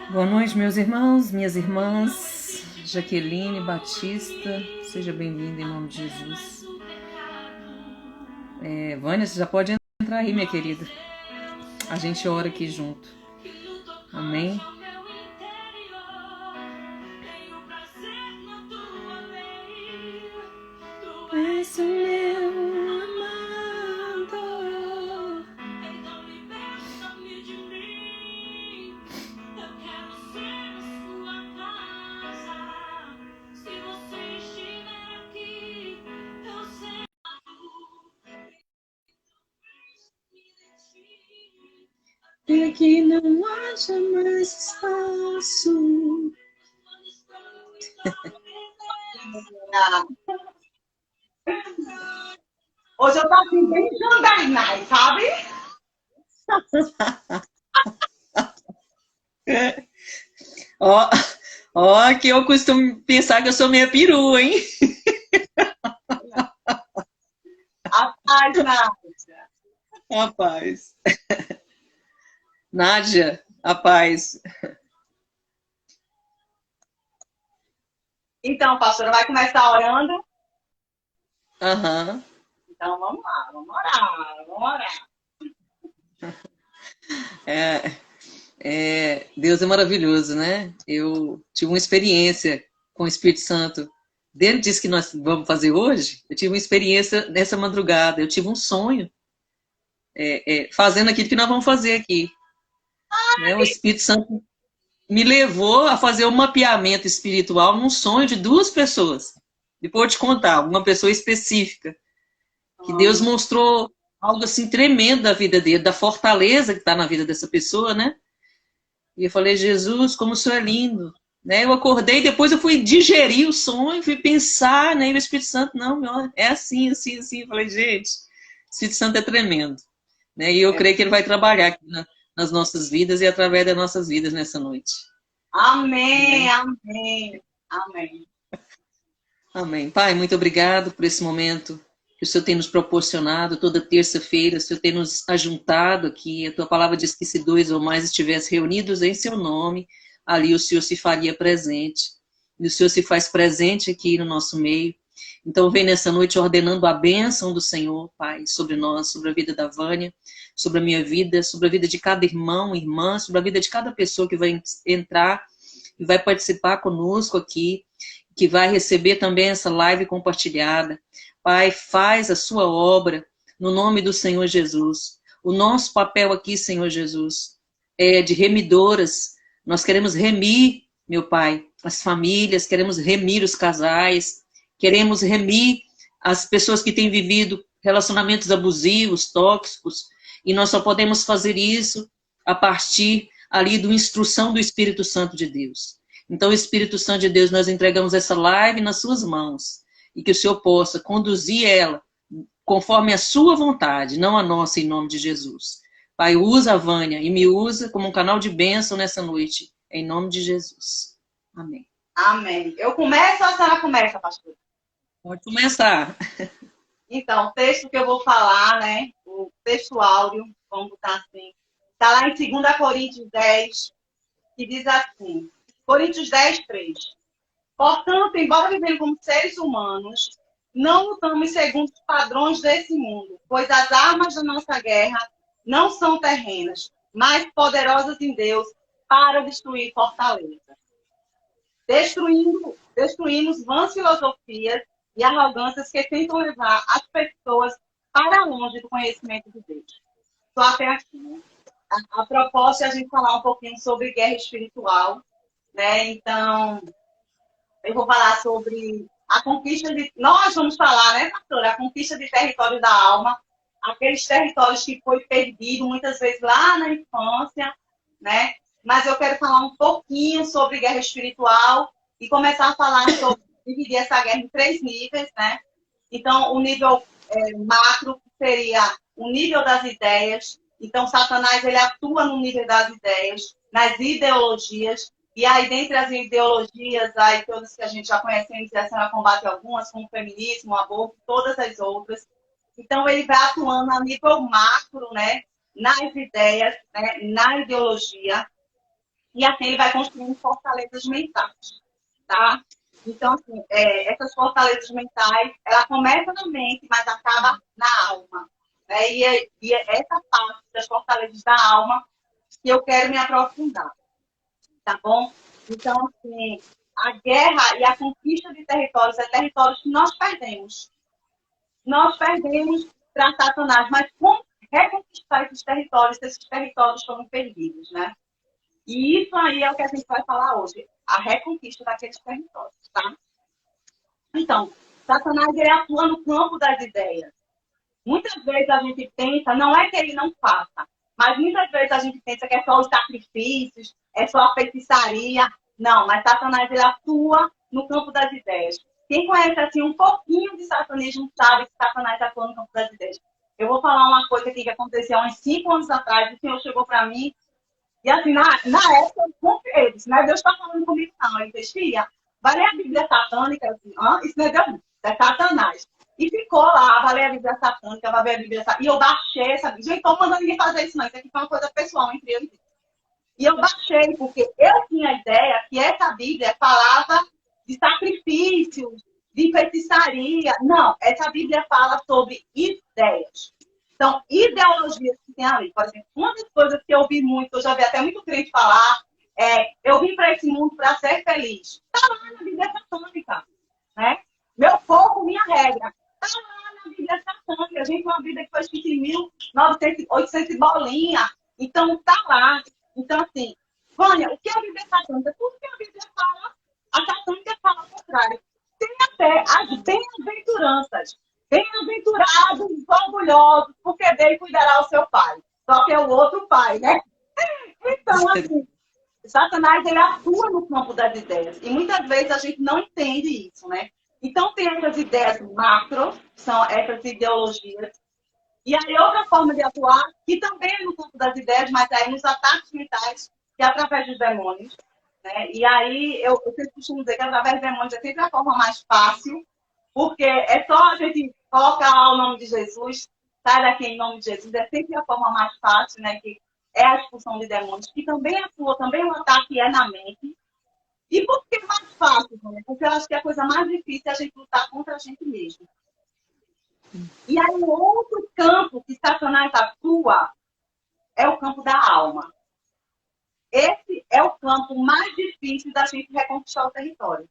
Boa noite, meus irmãos, minhas irmãs. Jaqueline Batista, seja bem-vinda em nome de Jesus. Vânia, você já pode entrar aí, minha querida. A gente ora aqui junto. Amém. És o meu amado. Então liberta-me de mim. Eu quero ser a sua casa. Se você estiver aqui, eu sei. E que não haja mais espaço. Hoje eu tô assim, bem jandainá, sabe? Ó, ó, que eu costumo pensar que eu sou meia perua, hein? A paz, Nádia. Rapaz. Nádia, a paz. Então, pastora, vai começar orando? Aham. Então, vamos lá, vamos orar, vamos orar. Deus é maravilhoso, né? Eu tive uma experiência com o Espírito Santo. Dele disse que nós vamos fazer hoje. Eu tive uma experiência nessa madrugada. Eu tive um sonho fazendo aquilo que nós vamos fazer aqui. Né? O Espírito Santo me levou a fazer um mapeamento espiritual num sonho de duas pessoas. Depois eu te contar, uma pessoa específica. Que Deus mostrou algo assim tremendo da vida dele, da fortaleza que está na vida dessa pessoa, né? E eu falei, Jesus, como o Senhor é lindo. Né? Eu acordei, depois eu fui digerir o sonho, fui pensar, né? E o Espírito Santo, não, meu, é assim, assim, assim. Eu falei, gente, o Espírito Santo é tremendo. Né? E eu creio que ele vai trabalhar aqui nas nossas vidas e através das nossas vidas nessa noite. Amém, Né? amém, amém. Amém. Pai, muito obrigado por esse momento que o Senhor tem nos proporcionado toda terça-feira, o Senhor tem nos ajuntado aqui. A tua palavra diz que se dois ou mais estivessem reunidos em seu nome, ali o Senhor se faria presente. E o Senhor se faz presente aqui no nosso meio. Então, vem nessa noite ordenando a bênção do Senhor, Pai, sobre nós, sobre a vida da Vânia, sobre a minha vida, sobre a vida de cada irmão, irmã, sobre a vida de cada pessoa que vai entrar e vai participar conosco aqui, que vai receber também essa live compartilhada. Pai, faz a sua obra no nome do Senhor Jesus. O nosso papel aqui, Senhor Jesus, é de remidoras. Nós queremos remir, meu Pai, as famílias, queremos remir os casais, queremos remir as pessoas que têm vivido relacionamentos abusivos, tóxicos, e nós só podemos fazer isso a partir ali da instrução do Espírito Santo de Deus. Então, Espírito Santo de Deus, nós entregamos essa live nas suas mãos e que o Senhor possa conduzir ela conforme a sua vontade, não a nossa, em nome de Jesus. Pai, usa a Vânia e me usa como um canal de bênção nessa noite, em nome de Jesus. Amém. Amém. Eu começo ou a senhora começa, pastor? Pode começar. Então, o texto que eu vou falar, né? O texto áudio, vamos botar assim, está lá em 2 Coríntios 10, que diz assim, Coríntios 10, 3. Portanto, embora vivendo como seres humanos, não lutamos segundo os padrões desse mundo, pois as armas da nossa guerra não são terrenas, mas poderosas em Deus para destruir fortalezas. Destruímos vãs filosofias e arrogâncias que tentam levar as pessoas para longe do conhecimento de Deus. Só até aqui. A proposta é a gente falar um pouquinho sobre guerra espiritual, né? Então, eu vou falar sobre a conquista de... Nós vamos falar, né, pastora? A conquista de território da alma, aqueles territórios que foi perdido muitas vezes lá na infância, né? Mas eu quero falar um pouquinho sobre guerra espiritual e começar a falar sobre dividir essa guerra em 3 níveis, né? Então, o nível macro seria o nível das ideias. Então, Satanás ele atua no nível das ideias, nas ideologias. E aí, dentre as ideologias, aí todas que a gente já conhece, a senhora combate algumas, como o feminismo, o aborto, todas as outras. Então, ele vai atuando a nível macro, né? Nas ideias, né? Na ideologia. E assim ele vai construindo fortalezas mentais, tá? Então, assim, essas fortalezas mentais, ela começa na mente, mas acaba na alma. Né? E é essa parte das fortalezas da alma que eu quero me aprofundar, tá bom? Então, assim, a guerra e a conquista de territórios é territórios que nós perdemos. Nós perdemos para Satanás, mas como reconquistar esses territórios foram perdidos, né? E isso aí é o que a gente vai falar hoje, a reconquista daqueles territórios, tá? Então, Satanás ele atua no campo das ideias. Muitas vezes a gente pensa, não é que ele não faça, mas muitas vezes a gente pensa que é só os sacrifícios, é só a feitiçaria. Não, mas Satanás ele atua no campo das ideias. Quem conhece assim um pouquinho de satanismo sabe que Satanás atua no campo das ideias. Eu vou falar uma coisa aqui que aconteceu há uns 5 anos atrás, o Senhor chegou para mim, e assim, na época eu confiei, disse, né? Deus está falando comigo, não. Ele disse, filha, vai ler a Bíblia satânica, assim, isso não é Deus, é Satanás. E ficou lá, vai ler a Bíblia satânica, vai ver a Bíblia satânica. E eu baixei essa Bíblia. Gente, estou mandando ninguém fazer isso, não. Isso aqui foi uma coisa pessoal entre eu e Deus. E eu baixei, porque eu tinha a ideia que essa Bíblia falava de sacrifícios, de feitiçaria. Não, essa Bíblia fala sobre ideias. Então, ideologias que tem ali. Por exemplo, uma das coisas que eu vi muito, eu já vi até muito crente falar, eu vim para esse mundo para ser feliz. Está lá na Bíblia satânica, né? Meu povo, minha regra. Está lá na Bíblia satânica. A gente tem uma Bíblia que foi escrita em 1800 bolinha. Então, está lá. Então, assim, Vânia, o que é a Bíblia satânica? Tudo que a Bíblia fala, a satânica fala ao contrário. Tem até as bem-aventuranças. Bem-aventurados e orgulhosos, porque dele cuidará o seu pai. Só que é o outro pai, né? Então, assim, Satanás, ele atua no campo das ideias. E muitas vezes a gente não entende isso, né? Então, tem essas ideias macro, que são essas ideologias. E aí, outra forma de atuar, que também é no campo das ideias, mas é nos ataques mentais, que é através dos demônios. Né? E aí, eu sempre costumo dizer que através dos demônios é sempre a forma mais fácil, porque é só a gente colocar lá o nome de Jesus, sai daqui em nome de Jesus, é sempre a forma mais fácil, né? Que é a expulsão de demônios, que também atua, também o ataque é na mente. E por que mais fácil, né? Porque eu acho que a coisa mais difícil é a gente lutar contra a gente mesmo. E aí, o outro campo que Satanás atua é o campo da alma. Esse é o campo mais difícil da gente reconquistar o território.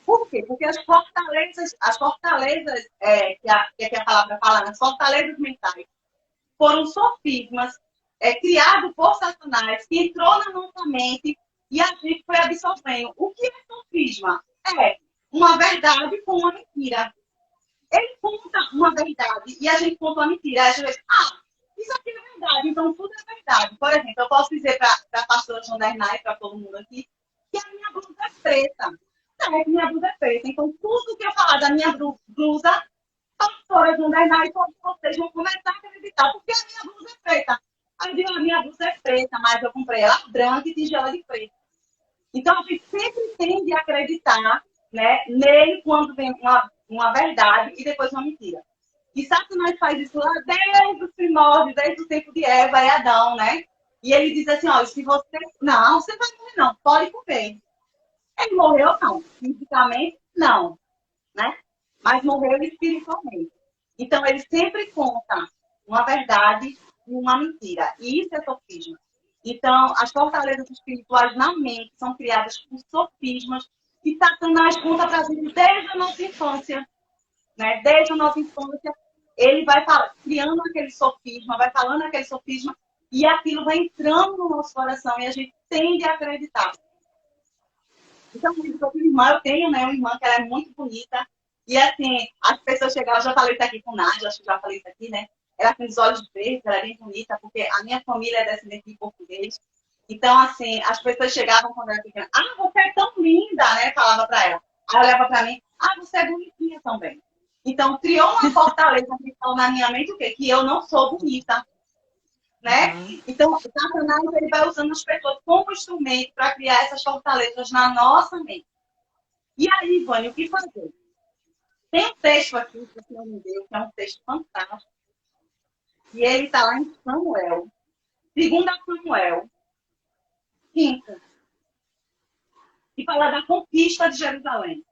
Por quê? Porque as fortalezas que a palavra fala, as fortalezas mentais, foram sofismas criados por Satanás, que entrou na nossa mente e a gente foi absorvendo. O que é sofisma? É uma verdade com uma mentira. Ele conta uma verdade e a gente conta uma mentira. Aí a gente diz, isso aqui é verdade, então tudo é verdade. Por exemplo, eu posso dizer para a pastora Jondernay, para todo mundo aqui, que a minha blusa é preta. Não, minha blusa é preta. Então, tudo que eu falar da minha blusa, a pastora Jondernay, todos vocês vão começar a acreditar, porque a minha blusa é preta. Aí eu digo, a minha blusa é preta, mas eu comprei ela branca e tingi ela de preta. Então, a gente sempre tende a acreditar, né, nele quando vem uma verdade e depois uma mentira. E Satanás faz isso lá desde os primórdios, desde o tempo de Eva e Adão, né? E ele diz assim, olha, se você... Não, você vai morrer não, pode comer. Ele morreu não, fisicamente não, né? Mas morreu espiritualmente. Então, ele sempre conta uma verdade e uma mentira. E isso é sofisma. Então, as fortalezas espirituais na mente são criadas por sofismas que Satanás conta para a gente desde a nossa infância. Né? Desde a nossa infância, ele vai criando aquele sofisma, vai falando aquele sofisma, e aquilo vai entrando no nosso coração e a gente tende a acreditar. Então, eu tenho, né, uma irmã que ela é muito bonita, e assim, as pessoas chegavam, eu já falei isso aqui com Nádia, acho que já falei isso aqui, né? Ela tem os olhos verdes, ela é bem bonita, porque a minha família é descendente de português. Então, assim, as pessoas chegavam quando ela era pequena, você é tão linda, né? Falava para ela. Aí olhava para mim, você é bonitinha também. Então, criou uma fortaleza na minha mente, o quê? Que eu não sou bonita. Né? Então, o Satanás ele vai usando as pessoas como instrumento para criar essas fortalezas na nossa mente. E aí, Vânia, o que fazer? Tem um texto aqui que o Senhor me deu, que é um texto fantástico. E ele está lá em Samuel. 2 Samuel, 5, que fala da conquista de Jerusalém.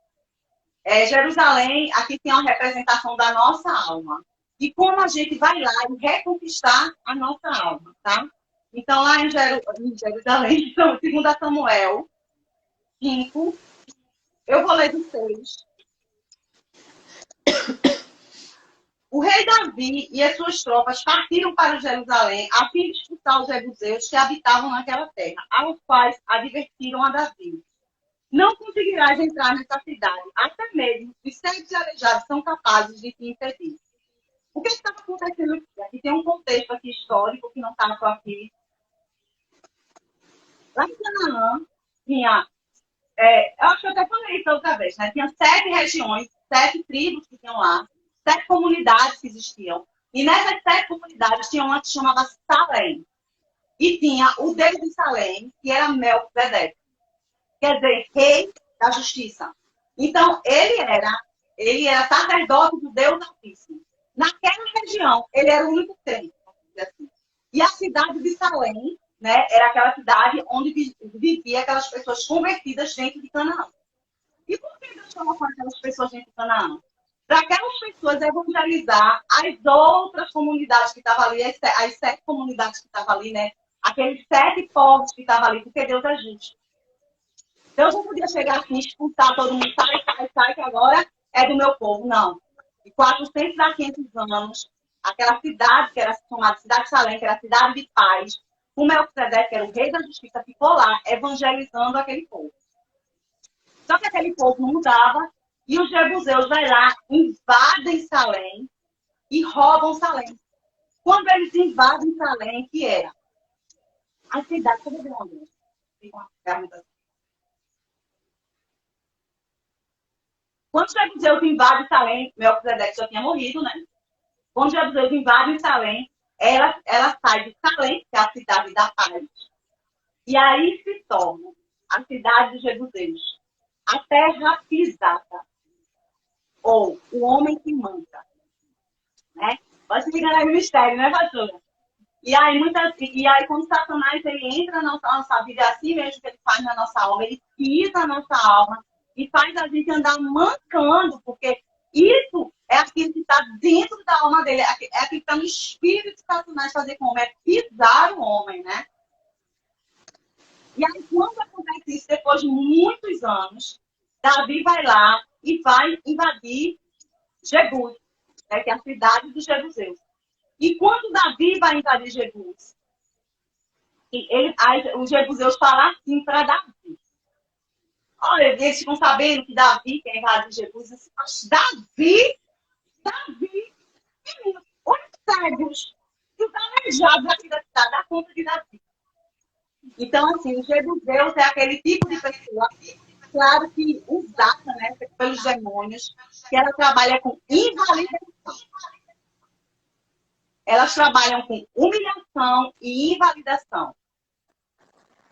Jerusalém, aqui tem uma representação da nossa alma. E como a gente vai lá e reconquistar a nossa alma, tá? Então, lá em Jerusalém, então, 2 Samuel 5, eu vou ler do 6. O rei Davi e as suas tropas partiram para Jerusalém a fim de expulsar os jebuseus que habitavam naquela terra, aos quais advertiram a Davi: não conseguirás entrar nessa cidade, até mesmo os cegos e aleijados são capazes de te impedir. O que estava acontecendo aqui? Aqui tem um contexto aqui histórico que não está só aqui. Lá em Canaã, tinha, eu acho que eu até falei isso outra vez, né? Tinha 7 regiões, 7 tribos que tinham lá, 7 comunidades que existiam. E nessas 7 comunidades tinha uma que chamava Salém. E tinha o deus de Salém, que era Melquisedeque. Quer dizer, rei da justiça. Então, ele era sacerdote do Deus Altíssimo. Naquela região, ele era o único crente. Assim. E a cidade de Salém, né, era aquela cidade onde vivia aquelas pessoas convertidas dentro de Canaã. E por que Deus colocou aquelas pessoas dentro de Canaã? Para aquelas pessoas evangelizar as outras comunidades que estavam ali, as 7 comunidades que estavam ali, né? Aqueles 7 povos que estavam ali, porque Deus é justo. Deus não podia chegar aqui e expulsar todo mundo, sai, que agora é do meu povo. Não. De 400 a 500 anos, aquela cidade que era chamada Cidade de Salém, que era a cidade de paz, o Melquisedeque, que era o rei da justiça, ficou lá evangelizando aquele povo. Só que aquele povo não mudava, e os jebuseus vai lá, invadem Salém e roubam Salém. Quando eles invadem Salém, que era a cidade toda grande. Quando os jebuseus invadem Salém, Melquisedeque já tinha morrido, né? Quando os jebuseus invadem Salém, ela sai de Salém, que é a cidade da paz, e aí se torna a cidade dos jebuseus, a terra pisada, ou o homem que manda, né? Pode ligar aí no mistério, né, pastora? E aí, quando Satanás ele entra na nossa vida, é assim mesmo que ele faz na nossa alma, ele pisa a nossa alma e faz a gente andar mancando, porque isso é aquilo que está dentro da alma dele, é aquilo que está no espírito de Satanás fazer com o homem, é pisar o homem, né? E aí, quando acontece isso, depois de muitos anos, Davi vai lá e vai invadir Jebus, né, que é a cidade dos jebuseus. E quando Davi vai invadir Jebus, os jebuseus falam assim para Davi. Olha, eles ficam sabendo que Davi quer invadir Jebus. Assim, Davi, menino, os cegos e os aleijados aqui da cidade, dá conta de Davi. Então, assim, os jebuseus é aquele tipo de pessoa, claro que usada, né, pelos demônios, que ela trabalha com invalidação. Elas trabalham com humilhação e invalidação.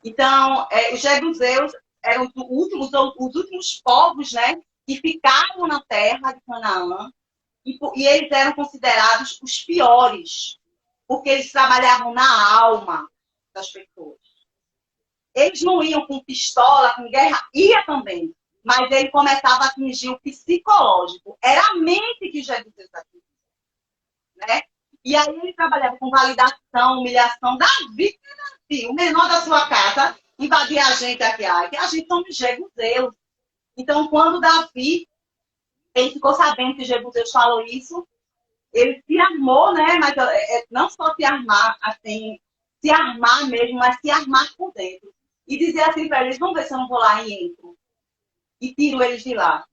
Então, os jebuseus eram os últimos povos, né, que ficaram na terra de Canaã, e eles eram considerados os piores, porque eles trabalhavam na alma das pessoas. Eles não iam com pistola, com guerra, ia também, mas ele começava a atingir o psicológico. Era a mente que jebuseus atingia, né? E aí ele trabalhava com validação, humilhação. Davi, o menor da sua casa, invadir a gente aqui. Que a gente somos jebuseus. Então, quando Davi, ele ficou sabendo que Jebuseus falou isso, ele se armou, né? Mas não só se armar, assim, se armar mesmo, mas se armar por dentro. E dizer assim para eles, vamos ver se eu não vou lá e entro. E tiro eles de lá.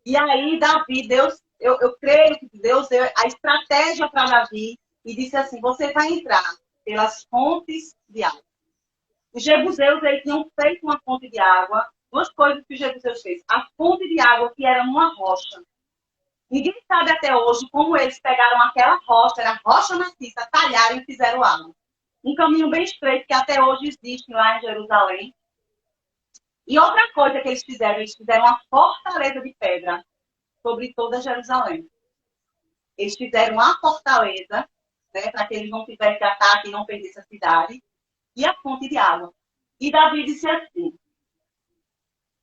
E aí, Davi, Deus... Eu creio que Deus deu a estratégia para Davi e disse assim, você vai entrar pelas fontes de água. Os jebuseus, eles tinham feito uma fonte de água, 2 coisas que os jebuseus fez. A fonte de água, que era numa rocha. Ninguém sabe até hoje como eles pegaram aquela rocha, era rocha maciça, talharam e fizeram água. Um caminho bem estreito que até hoje existe lá em Jerusalém. E outra coisa que eles fizeram uma fortaleza de pedra sobre toda Jerusalém. Eles fizeram uma fortaleza, né, para que eles não tivessem ataque e não perdessem a cidade, e a fonte de água. E Davi disse assim,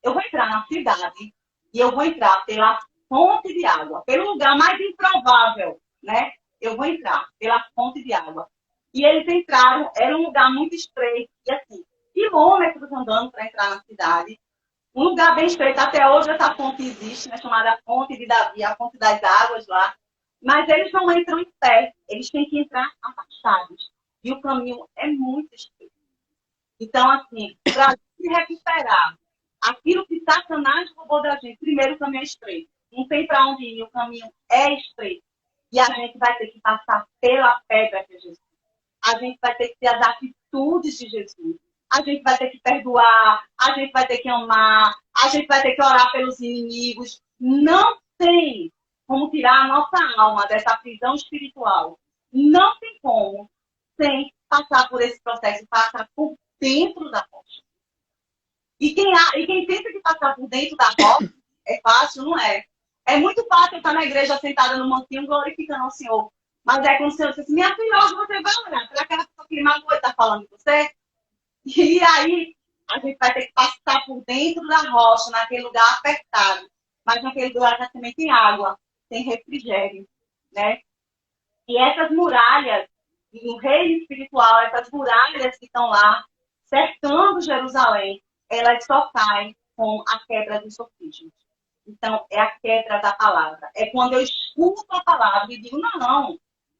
eu vou entrar na cidade e eu vou entrar pela fonte de água, pelo lugar mais improvável, né? Eu vou entrar pela fonte de água. E eles entraram, era um lugar muito estreito, e assim, quilômetros andando para entrar na cidade. Um lugar bem estreito, até hoje essa fonte existe, né, chamada Fonte de Davi, a fonte das águas lá. Mas eles não entram em pé, eles têm que entrar afastados. E o caminho é muito estreito. Então, assim, para se recuperar aquilo que Satanás roubou da gente, primeiro o caminho é estreito. Não tem para onde ir, o caminho é estreito. E a gente vai ter que passar pela pedra que é Jesus. A gente vai ter que ter as atitudes de Jesus. A gente vai ter que perdoar, a gente vai ter que amar, a gente vai ter que orar pelos inimigos. Não tem como tirar a nossa alma dessa prisão espiritual. Não tem como sem passar por esse processo, passar por dentro da rocha. E quem pensa que passar por dentro da rocha é fácil, não é. É muito fácil estar na igreja sentada no mantinho glorificando ao Senhor. Mas é como se eu disse, minha filha, hoje você vai orar para aquela pessoa que magoou e está falando com você. E aí, a gente vai ter que passar por dentro da rocha, naquele lugar apertado. Mas naquele lugar também tem água, tem refrigério, né? E essas muralhas, no reino espiritual, essas muralhas que estão lá, cercando Jerusalém, elas só caem com a quebra dos sofismas. Então, é a quebra da palavra. É quando eu escuto a palavra e digo, não,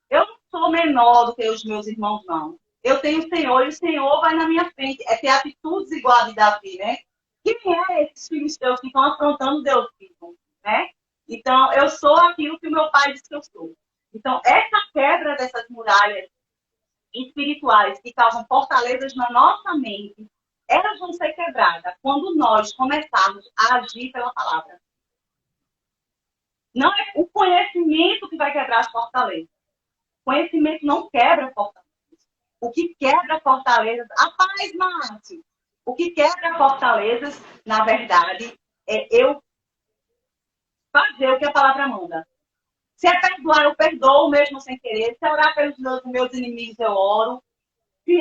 eu não sou menor do que os meus irmãos, não. Eu tenho o Senhor e o Senhor vai na minha frente. É ter atitudes igual a de Davi, né? Quem é esses filisteus que estão afrontando Deus vivo, né? Então, eu sou aquilo que o meu pai disse que eu sou. Então, essa quebra dessas muralhas espirituais que causam fortalezas na nossa mente, elas vão ser quebradas quando nós começarmos a agir pela palavra. Não é o conhecimento que vai quebrar as fortalezas. O conhecimento não quebra fortalezas. O que quebra fortalezas... A paz, Márcio! O que quebra fortalezas, na verdade, é eu fazer o que a palavra manda. Se é perdoar, eu perdoo mesmo sem querer. Se é orar pelos meus inimigos, eu oro. Se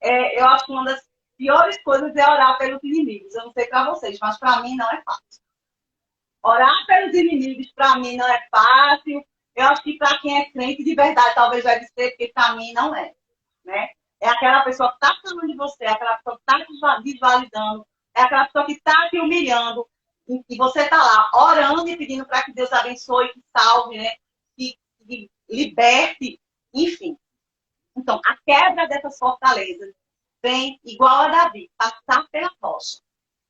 eu acho que uma das piores coisas é orar pelos inimigos. Eu não sei para vocês, mas para mim não é fácil. Orar pelos inimigos, para mim, não é fácil. Eu acho que para quem é crente de verdade, talvez deve ser, porque para mim não é. Né? É aquela pessoa que está falando de você, é aquela pessoa que está desvalidando, é aquela pessoa que está te humilhando. E você está lá orando e pedindo para que Deus abençoe, que salve, né? que liberte, enfim. Então, a quebra dessas fortalezas vem igual a Davi, passar pela rocha.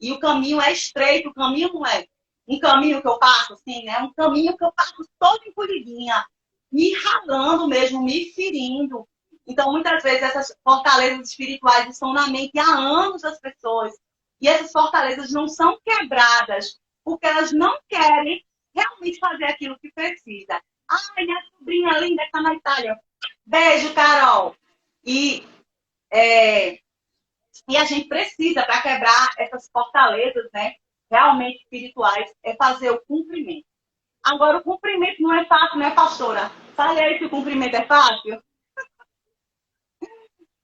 E o caminho é estreito, o caminho não é um caminho que eu passo assim, né? Um caminho que eu passo todo encolhidinha, me ralando mesmo, me ferindo. Então, muitas vezes, essas fortalezas espirituais estão na mente há anos das pessoas. E essas fortalezas não são quebradas, porque elas não querem realmente fazer aquilo que precisa. Ai, minha sobrinha linda está na Itália. Beijo, Carol. E a gente precisa, para quebrar essas fortalezas, né, realmente espirituais, é fazer o cumprimento. Agora, o cumprimento não é fácil, né, pastora? Fale aí se o cumprimento é fácil.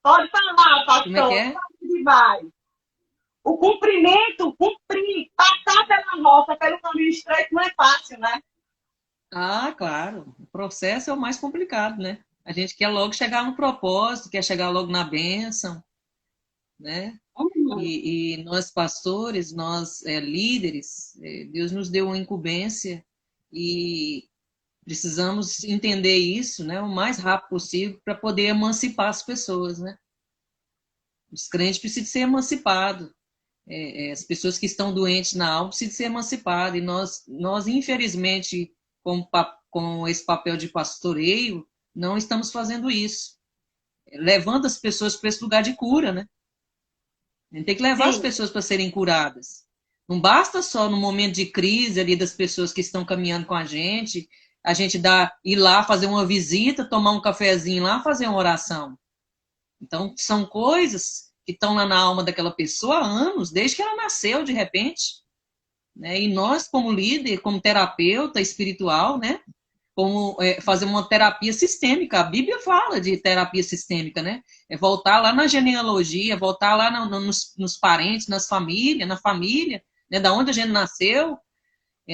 Pode falar, pastor. Como é que é? Vai. O cumprimento, cumprir, passar pela roça, pelo caminho estreito, não é fácil, né? Ah, claro. O processo é o mais complicado, né? A gente quer logo chegar no propósito, quer chegar logo na bênção, né? E nós pastores, nós líderes, Deus nos deu uma incumbência e precisamos entender isso, né, o mais rápido possível para poder emancipar as pessoas, né? Os crentes precisam ser emancipados. As pessoas que estão doentes na alma precisam ser emancipadas. E nós infelizmente, com esse papel de pastoreio, não estamos fazendo isso. Levando as pessoas para esse lugar de cura, né? A gente tem que levar as pessoas para serem curadas. Não basta só no momento de crise ali das pessoas que estão caminhando com a gente ir lá fazer uma visita, tomar um cafezinho lá, fazer uma oração. Então, são coisas que estão lá na alma daquela pessoa há anos, desde que ela nasceu, de repente. Né? E nós, como líder, como terapeuta espiritual, né? como fazer uma terapia sistêmica. A Bíblia fala de terapia sistêmica, né? É voltar lá na genealogia, voltar lá nos parentes, na família, né? Da onde a gente nasceu,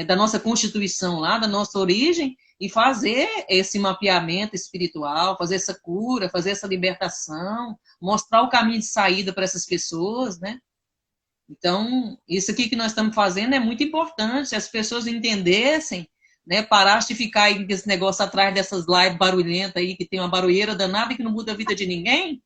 da nossa constituição lá, da nossa origem, e fazer esse mapeamento espiritual, fazer essa cura, fazer essa libertação, mostrar o caminho de saída para essas pessoas, né? Então, isso aqui que nós estamos fazendo é muito importante, se as pessoas entendessem, né, parasse de ficar aí com esse negócio atrás dessas lives barulhentas aí, que tem uma barulheira danada e que não muda a vida de ninguém,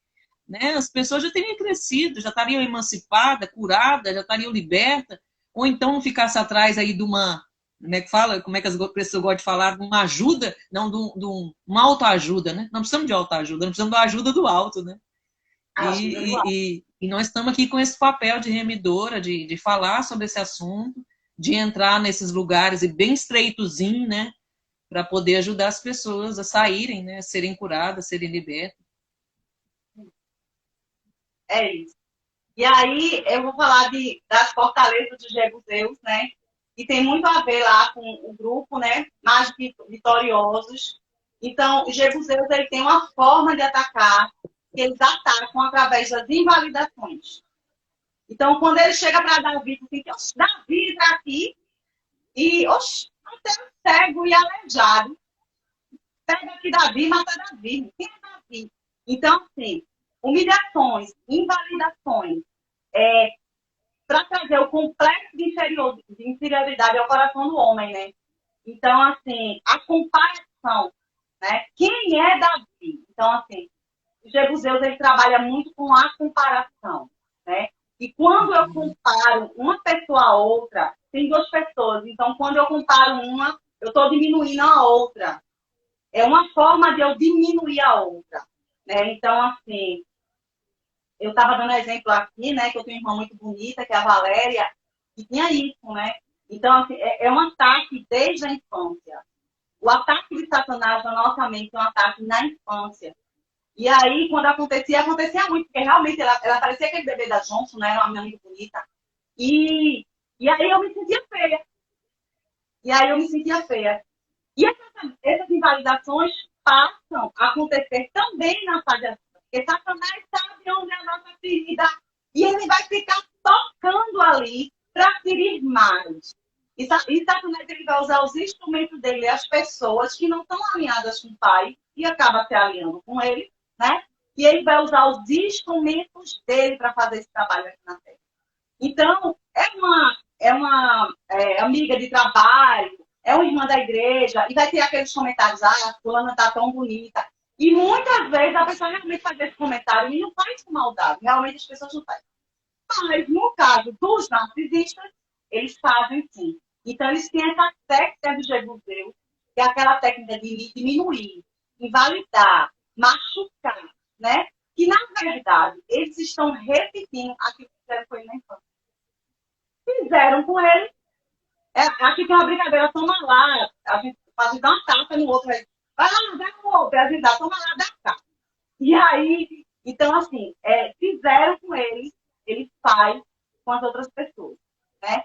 né? As pessoas já teriam crescido, já estariam emancipadas, curadas, já estariam libertas, ou então não ficasse atrás aí de uma, como é que fala, como é que as pessoas gostam de falar, de uma ajuda, não, uma autoajuda, né? Não precisamos de autoajuda, nós precisamos da ajuda do alto, né? E nós estamos aqui com esse papel de remidora, de falar sobre esse assunto, de entrar nesses lugares e bem estreitozinho, né? Para poder ajudar as pessoas a saírem, né? A serem curadas, a serem libertas. É isso. E aí eu vou falar das fortalezas de Jebuseus, né? E tem muito a ver lá com o grupo, né? Mágicos Vitoriosos. Então, os Jebuseus, ele tem uma forma de atacar, que eles atacam através das invalidações. Então, quando ele chega para Davi, assim, Davi está aqui, e até cego e aleijado. Pega aqui Davi, mata Davi. Quem é Davi? Então, assim, humilhações, invalidações, para trazer o complexo de inferioridade ao coração do homem, né? Então, assim, a comparação, né? Quem é Davi? Então, assim, o Jebuseus, ele trabalha muito com a comparação, né? E quando eu comparo uma pessoa a outra, tem duas pessoas. Então, quando eu comparo uma, eu estou diminuindo a outra. É uma forma de eu diminuir a outra, né? Então, assim, eu estava dando exemplo aqui, né? Que eu tenho uma irmã muito bonita, que é a Valéria, que tinha isso, né? Então, assim, é um ataque desde a infância. O ataque de Satanás na nossa mente é um ataque na infância. E aí, quando acontecia muito, porque realmente ela parecia aquele bebê da Johnson, né? Era uma menina muito bonita. E aí eu me sentia feia. E essas invalidações passam a acontecer também na fase adulta. Porque Satanás sabe onde é a nossa ferida. E ele vai ficar tocando ali para ferir mais. E Satanás, ele vai usar os instrumentos dele, as pessoas que não estão alinhadas com o pai, e acaba se alinhando com ele, né? E ele vai usar os instrumentos dele para fazer esse trabalho aqui na Terra. Então, é uma amiga de trabalho, é uma irmã da igreja, e vai ter aqueles comentários, a fulana está tão bonita. E muitas vezes a pessoa realmente faz esse comentário e não faz com maldade, realmente as pessoas não fazem. Mas no caso dos narcisistas, eles fazem sim. Então, eles têm essa técnica do Jebuseu, que é aquela técnica de diminuir, invalidar, machucar, né? Que, na verdade, eles estão repetindo aquilo que fizeram com ele na infância. Fizeram com ele. Aqui tem uma brincadeira, toma lá. A gente dá uma tapa no outro. Vai lá, dá no outro. A gente dá, toma lá, dá cá. E aí, então, assim, fizeram com ele, ele faz com as outras pessoas, né?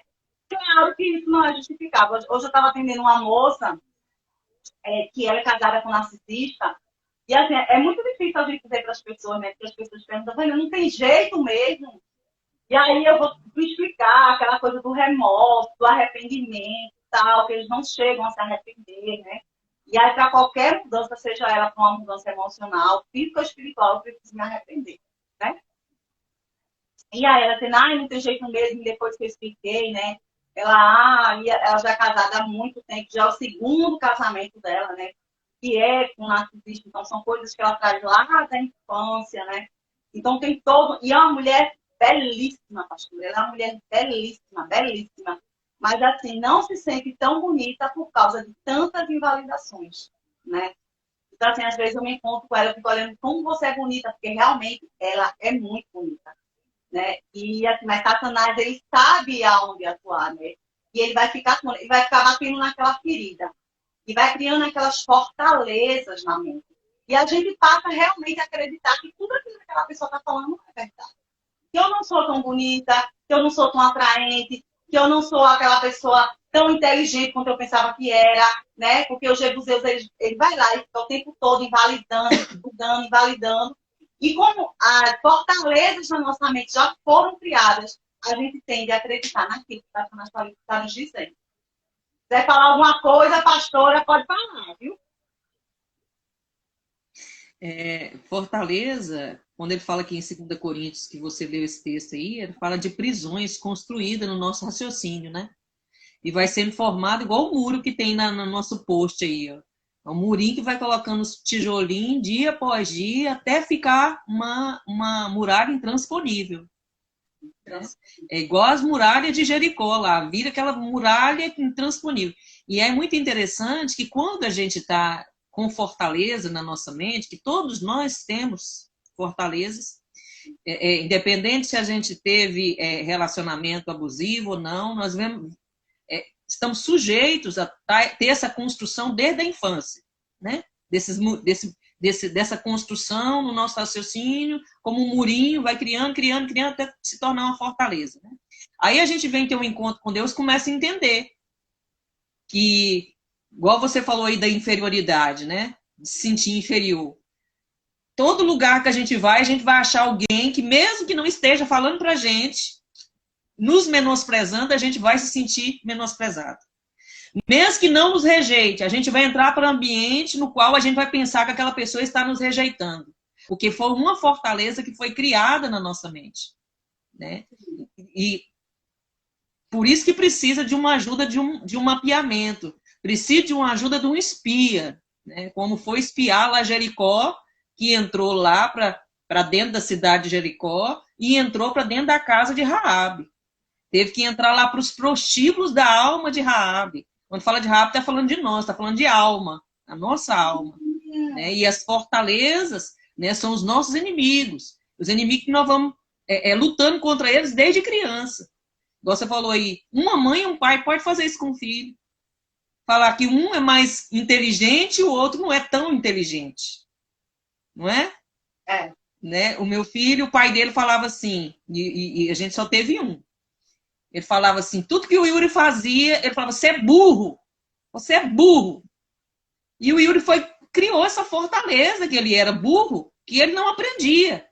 Claro que isso não é justificável. Hoje eu estava atendendo uma moça que ela é casada com um narcisista, e assim, é muito difícil a gente dizer para as pessoas, né? Porque as pessoas perguntam, não tem jeito mesmo. E aí eu vou explicar aquela coisa do remorso, do arrependimento, tal, que eles não chegam a se arrepender, né? E aí, para qualquer mudança, seja ela para uma mudança emocional, física ou espiritual, eu preciso me arrepender, né? E aí ela dizendo, não tem jeito mesmo, depois que eu expliquei, né? Ela já é casada há muito tempo, já é o segundo casamento dela, né? Que é com narcisista, então são coisas que ela traz lá da infância, né? Então tem todo... E é uma mulher belíssima, pastora. Ela é uma mulher belíssima, belíssima. Mas, assim, não se sente tão bonita por causa de tantas invalidações, né? Então, assim, às vezes eu me encontro com ela, eu fico olhando como você é bonita, porque realmente ela é muito bonita, né? E, assim, mas Satanás, ele sabe aonde atuar, né? E ele vai ficar batendo naquela ferida. E vai criando aquelas fortalezas na mente. E a gente passa realmente a acreditar que tudo aquilo que aquela pessoa está falando não é verdade. Que eu não sou tão bonita, que eu não sou tão atraente, que eu não sou aquela pessoa tão inteligente quanto eu pensava que era, né? Porque o Jebuseus, ele vai lá e fica o tempo todo invalidando, estudando, invalidando. E como as fortalezas na nossa mente já foram criadas, a gente tende a acreditar naquilo que está nos dizendo. Se quiser falar alguma coisa, pastora, pode falar, viu? Fortaleza, quando ele fala aqui em 2 Coríntios, que você leu esse texto aí, ele fala de prisões construídas no nosso raciocínio, né? E vai sendo formado igual o muro que tem no nosso post aí, ó. É um murinho que vai colocando os tijolinhos dia após dia até ficar uma muralha intransponível. Né? É igual as muralhas de Jericó lá, vira aquela muralha intransponível. E é muito interessante que quando a gente está com fortaleza na nossa mente, que todos nós temos fortalezas, independente se a gente teve relacionamento abusivo ou não, nós vemos, estamos sujeitos a ter essa construção desde a infância, né? Dessa construção no nosso raciocínio, como um murinho, vai criando, criando, criando, até se tornar uma fortaleza. Né? Aí a gente vem ter um encontro com Deus e começa a entender que, igual você falou aí da inferioridade, né? De se sentir inferior. Todo lugar que a gente vai achar alguém que, mesmo que não esteja falando pra gente, nos menosprezando, a gente vai se sentir menosprezado. Mesmo que não nos rejeite, a gente vai entrar para um ambiente no qual a gente vai pensar que aquela pessoa está nos rejeitando. Porque foi uma fortaleza que foi criada na nossa mente. Né? E por isso que precisa de uma ajuda de um mapeamento. Precisa de uma ajuda de um espia. Né? Como foi espiar lá Jericó, que entrou lá para dentro da cidade de Jericó e entrou para dentro da casa de Raabe. Teve que entrar lá para os prostíbulos da alma de Raabe. Quando fala de Raabe, está falando de nós, está falando de alma, a nossa alma. Né? E as fortalezas, né, são os nossos inimigos. Os inimigos que nós vamos lutando contra eles desde criança. Igual você falou aí, uma mãe e um pai pode fazer isso com o filho. Falar que um é mais inteligente e o outro não é tão inteligente. Não é? Né? O meu filho, o pai dele falava assim, e a gente só teve um. Ele falava assim, tudo que o Yuri fazia, ele falava, você é burro. Você é burro. E o Yuri criou essa fortaleza que ele era burro, que ele não aprendia.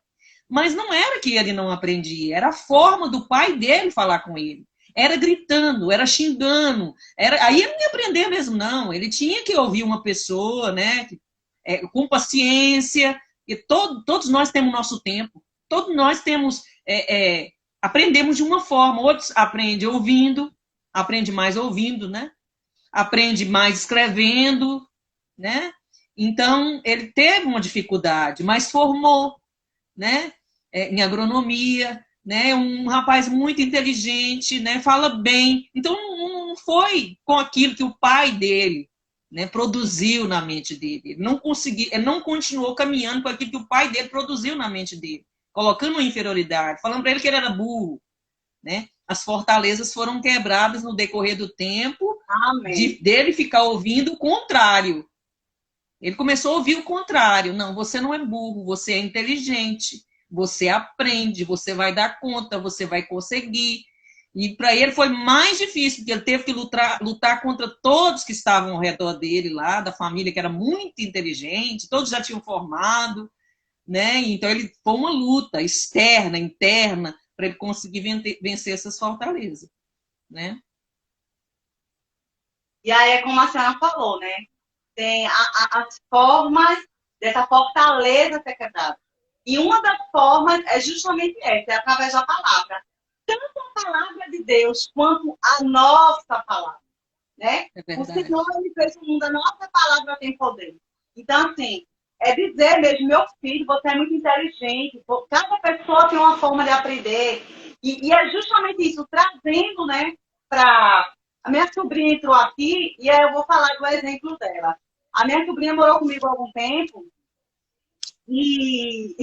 Mas não era que ele não aprendia, era a forma do pai dele falar com ele. Era gritando, era xingando. Aí ele não ia aprender mesmo, não. Ele tinha que ouvir uma pessoa, né, com paciência. E todos nós temos nosso tempo. Todos nós temos... aprendemos de uma forma. Outros aprendem ouvindo, aprende mais ouvindo, né? Aprende mais escrevendo, né? Então, ele teve uma dificuldade, mas formou, né? Em agronomia, né? Um rapaz muito inteligente, né? Fala bem. Então, não foi com aquilo que o pai dele, né, produziu na mente dele. Ele não continuou caminhando com aquilo que o pai dele produziu na mente dele, colocando uma inferioridade, falando para ele que ele era burro. Né? As fortalezas foram quebradas no decorrer do tempo, dele ficar ouvindo o contrário. Ele começou a ouvir o contrário. Não, você não é burro, você é inteligente, você aprende, você vai dar conta, você vai conseguir. E para ele foi mais difícil, porque ele teve que lutar contra todos que estavam ao redor dele lá, da família que era muito inteligente, todos já tinham formado, né? Então ele foi uma luta externa, interna, para ele conseguir vencer essas fortalezas, né? E aí é como a senhora falou, né? Tem as formas dessa fortaleza ser quebrada. E uma das formas é justamente essa, é através da palavra. Tanto a palavra de Deus quanto a nossa palavra, né? O Senhor, ele fez o mundo, a nossa palavra tem poder. Então, assim, é dizer mesmo, meu filho, você é muito inteligente, cada pessoa tem uma forma de aprender. E é justamente isso, trazendo, né, para... A minha sobrinha entrou aqui e eu vou falar do exemplo dela. A minha sobrinha morou comigo há algum tempo e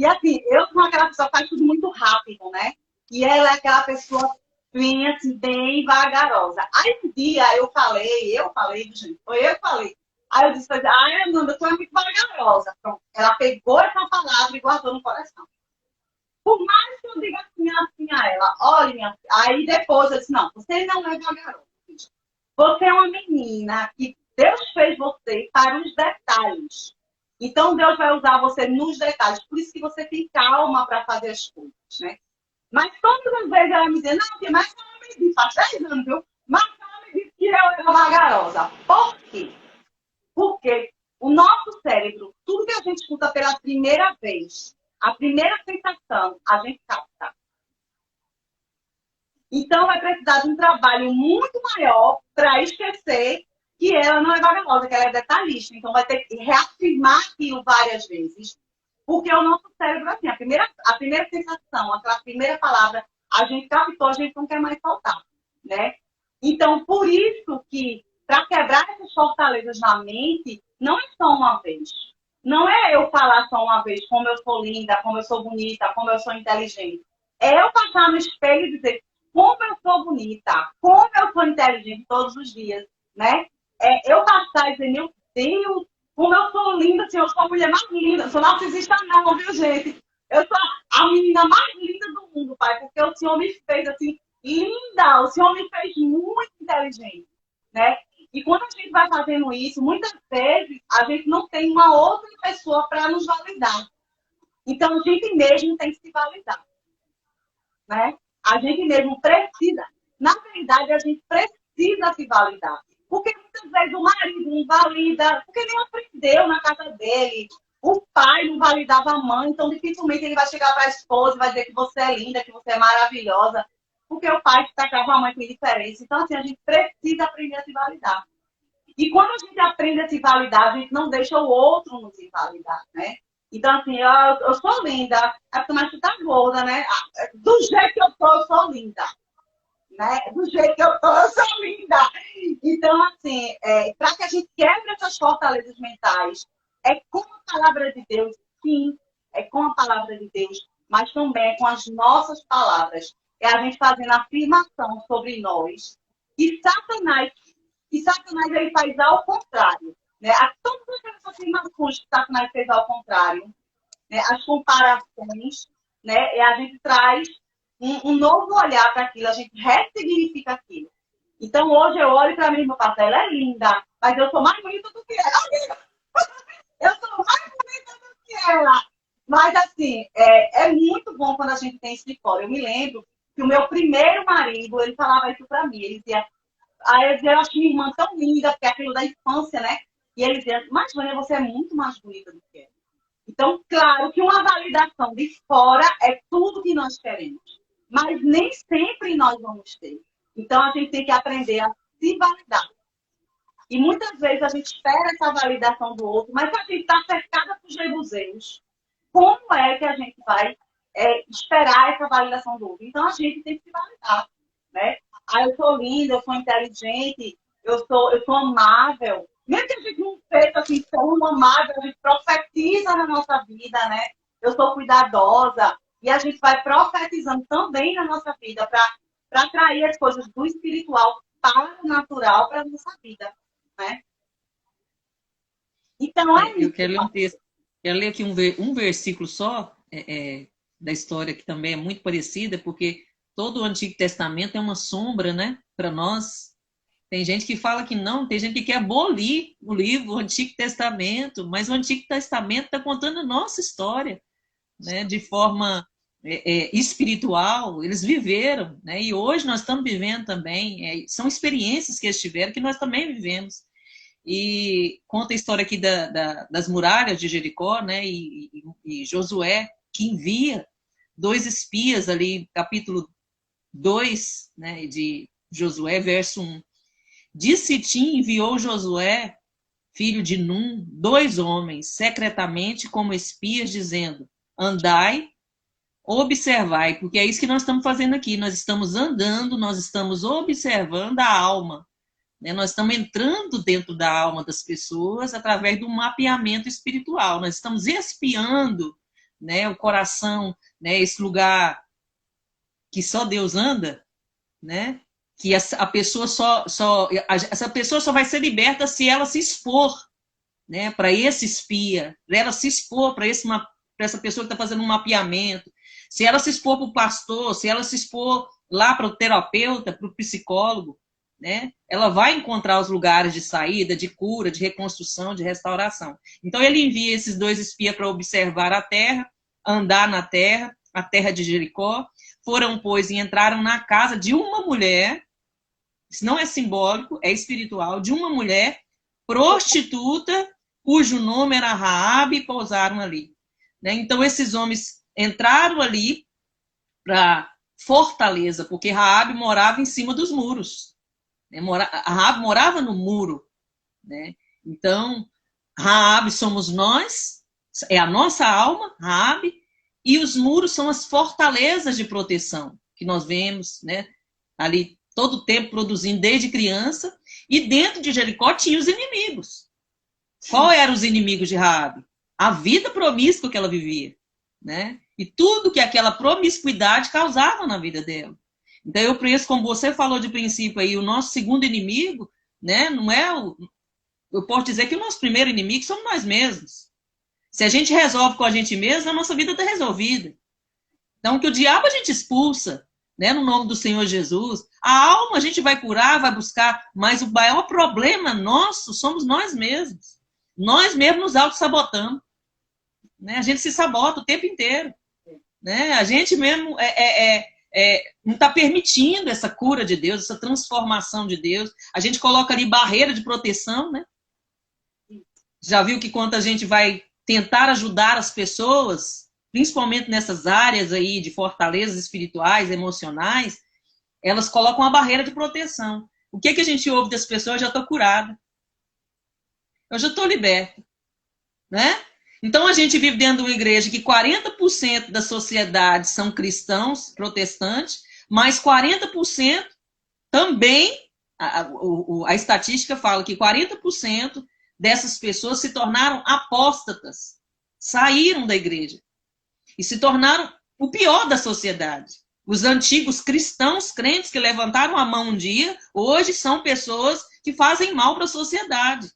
assim, eu sou aquela pessoa que faz tudo muito rápido, né? E ela é aquela pessoa bem, assim, bem vagarosa. Aí um dia eu falei, gente, foi eu que falei. Aí eu disse, Amanda, tu é muito vagarosa. Pronto. Ela pegou essa palavra e guardou no coração. Por mais que eu diga assim a ela, olha, minha filha. Aí depois eu disse, não, você não é vagarosa. Você é uma menina que Deus fez você para os detalhes. Então, Deus vai usar você nos detalhes. Por isso que você tem calma para fazer as coisas, né? Mas todas as vezes ela me diz, não, porque mais ela me disse, faz 10 anos, viu? Mas ela me disse que eu era vagarosa. Por quê? Porque o nosso cérebro, tudo que a gente escuta pela primeira vez, a primeira sensação, a gente capta. Então, vai precisar de um trabalho muito maior para esquecer que ela não é vagarosa, que ela é detalhista. Então, vai ter que reafirmar aquilo várias vezes. Porque o nosso cérebro, assim, a primeira sensação, aquela primeira palavra, a gente captou, a gente não quer mais soltar, né? Então, por isso que, para quebrar essas fortalezas na mente, não é só uma vez. Não é eu falar só uma vez como eu sou linda, como eu sou bonita, como eu sou inteligente. É eu passar no espelho e dizer como eu sou bonita, como eu sou inteligente todos os dias, né? Eu passar e dizer, meu Deus, como eu sou linda, assim, eu sou a mulher mais linda, eu sou narcisista não, viu, gente? Eu sou a menina mais linda do mundo, pai, porque o Senhor me fez, assim, linda, o Senhor me fez muito inteligente, né? E quando a gente vai fazendo isso, muitas vezes a gente não tem uma outra pessoa para nos validar. Então, a gente mesmo tem que se validar, né? A gente mesmo precisa. Na verdade, a gente precisa se validar. Porque muitas vezes o marido não valida, porque nem aprendeu na casa dele. O pai não validava a mãe, então dificilmente ele vai chegar para a esposa e vai dizer que você é linda, que você é maravilhosa. Porque o pai destacava a mãe com indiferença. Então, assim, a gente precisa aprender a se validar. E quando a gente aprende a se validar, a gente não deixa o outro nos invalidar, né? Então, assim, eu sou linda, mas tu tá gorda, né? Do jeito que eu sou linda. Né? Do jeito que eu sou linda. Então, assim, para que a gente quebre essas fortalezas mentais, é com a palavra de Deus, sim, é com a palavra de Deus, mas também é com as nossas palavras. É a gente fazendo afirmação sobre nós. E Satanás ele faz ao contrário. Né? Todas aquelas afirmações que Satanás fez ao contrário, né? As comparações, né? E a gente traz um novo olhar para aquilo, a gente ressignifica aquilo. Então, hoje eu olho para mim e meu parceiro, ela é linda, mas eu sou mais bonita do que ela. Eu sou mais bonita do que ela. Mas, assim, é muito bom quando a gente tem isso de fora. Eu me lembro que o meu primeiro marido, ele falava isso para mim. Ele dizia, eu dizia, eu acho minha irmã tão linda, porque é aquilo da infância, né? E ele dizia, mas, Vânia, você é muito mais bonita do que ela. Então, claro que uma validação de fora é tudo que nós queremos, mas nem sempre nós vamos ter. Então, a gente tem que aprender a se validar. E muitas vezes a gente espera essa validação do outro, mas se a gente está cercada por jebuseus, como é que a gente vai esperar essa validação do outro? Então, a gente tem que se validar, né? Eu sou linda, eu sou inteligente, eu sou amável. Mesmo que a gente não seja assim, tão amável, a gente profetiza na nossa vida, né? Eu sou cuidadosa. E a gente vai profetizando também na nossa vida para atrair as coisas do espiritual para o natural, para a nossa vida, né? Então, é isso. Eu quero ler um texto. Quero ler aqui um versículo só da história que também é muito parecida, porque todo o Antigo Testamento é uma sombra, né, para nós. Tem gente que fala que não, tem gente que quer abolir o livro, o Antigo Testamento, mas o Antigo Testamento está contando a nossa história, né, de forma espiritual. Eles viveram, né, e hoje nós estamos vivendo também. São experiências que eles tiveram que nós também vivemos. E conta a história aqui das muralhas de Jericó, né, e Josué, que envia 2 espias ali, capítulo 2, né, de Josué, verso 1. De Sitim enviou Josué, filho de Num, 2 homens, secretamente como espias, dizendo, andai, observai, porque é isso que nós estamos fazendo aqui, nós estamos andando, nós estamos observando a alma, né? Nós estamos entrando dentro da alma das pessoas através do mapeamento espiritual, nós estamos espiando, né, o coração, né, esse lugar que só Deus anda, né? Que a pessoa essa pessoa só vai ser liberta se ela se expor, né, para esse espia, ela se expor para essa pessoa que está fazendo um mapeamento, se ela se expor para o pastor, se ela se expor lá para o terapeuta, para o psicólogo, né, ela vai encontrar os lugares de saída, de cura, de reconstrução, de restauração. Então ele envia esses 2 espias para observar a terra, andar na terra, a terra de Jericó. Foram, pois, e entraram na casa de uma mulher, isso não é simbólico, é espiritual, de uma mulher prostituta, cujo nome era Raabe, e pousaram ali. Né? Então esses homens entraram ali para fortaleza, porque Raabe morava em cima dos muros. Né? Raabe morava no muro. Né? Então, Raabe somos nós, é a nossa alma, Raabe, e os muros são as fortalezas de proteção que nós vemos, né? Ali todo o tempo produzindo desde criança, e dentro de Jericó tinha os inimigos. Qual eram os inimigos de Raabe? A vida promíscua que ela vivia, né? E tudo que aquela promiscuidade causava na vida dela. Então eu penso, como você falou de princípio aí, o nosso segundo inimigo, né, não é o... Eu posso dizer que o nosso primeiro inimigo somos nós mesmos. Se a gente resolve com a gente mesmo, a nossa vida está resolvida. Então, que o diabo a gente expulsa, né, no nome do Senhor Jesus. A alma a gente vai curar, vai buscar, mas o maior problema nosso somos nós mesmos. Nós mesmos nos auto-sabotamos. Né? A gente se sabota o tempo inteiro. Né? A gente mesmo não está permitindo essa cura de Deus, essa transformação de Deus. A gente coloca ali barreira de proteção, né? Já viu que quando a gente vai tentar ajudar as pessoas, principalmente nessas áreas aí de fortalezas espirituais, emocionais, elas colocam uma barreira de proteção. O que a gente ouve das pessoas? Eu já estou curada. Eu já estou liberta. Né? Então a gente vive dentro de uma igreja que 40% da sociedade são cristãos, protestantes, mas 40% também, a estatística fala que 40% dessas pessoas se tornaram apóstatas, saíram da igreja e se tornaram o pior da sociedade. Os antigos cristãos, crentes que levantaram a mão um dia, hoje são pessoas que fazem mal para a sociedade.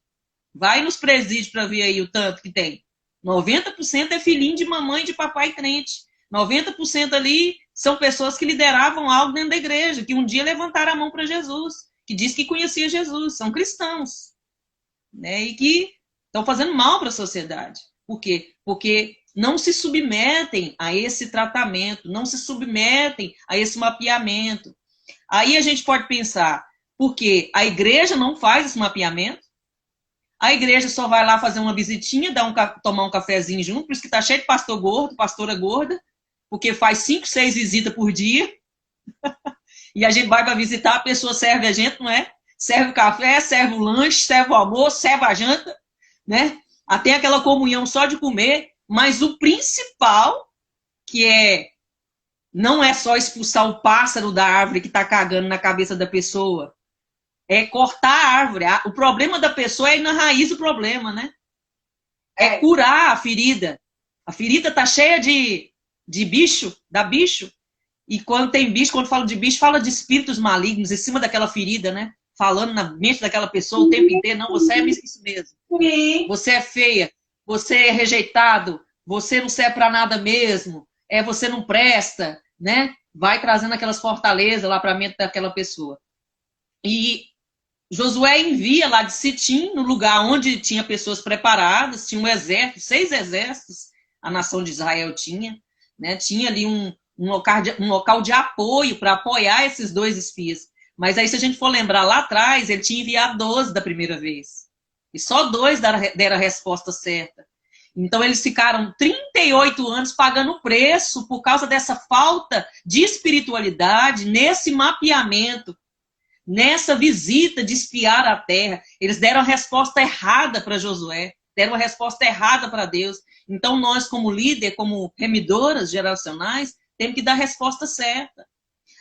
Vai nos presídios para ver aí o tanto que tem. 90% é filhinho de mamãe e de papai crente. 90% ali são pessoas que lideravam algo dentro da igreja, que um dia levantaram a mão para Jesus, que diz que conhecia Jesus, são cristãos. Né? E que estão fazendo mal para a sociedade. Por quê? Porque não se submetem a esse tratamento, não se submetem a esse mapeamento. Aí a gente pode pensar, porque a igreja não faz esse mapeamento, a igreja só vai lá fazer uma visitinha, tomar um cafezinho junto, por isso que está cheio de pastor gordo, pastora gorda, porque faz 5, 6 visitas por dia, e a gente vai para visitar, a pessoa serve a gente, não é? Serve o café, serve o lanche, serve o almoço, serve a janta, né? Até aquela comunhão só de comer, mas o principal, que não é só expulsar o pássaro da árvore que está cagando na cabeça da pessoa, é cortar a árvore. O problema da pessoa é ir na raiz do problema, né? É curar a ferida. A ferida tá cheia de bicho, dá bicho. E quando tem bicho, quando fala de bicho, fala de espíritos malignos em cima daquela ferida, né? Falando na mente daquela pessoa o tempo inteiro. Não, você é isso mesmo. Você é feia, você é rejeitado, você não serve para nada mesmo, você não presta, né? Vai trazendo aquelas fortalezas lá para a mente daquela pessoa. E Josué envia lá de Sitim, no lugar onde tinha pessoas preparadas, tinha um exército, 6 exércitos a nação de Israel tinha, né? Tinha ali um local de apoio para apoiar esses 2 espias. Mas aí, se a gente for lembrar lá atrás, ele tinha enviado 12 da primeira vez. E só 2 deram a resposta certa. Então, eles ficaram 38 anos pagando o preço por causa dessa falta de espiritualidade, nesse mapeamento, nessa visita de espiar a terra. Eles deram a resposta errada para Josué, deram a resposta errada para Deus. Então, nós, como líder, como remidoras geracionais, temos que dar a resposta certa.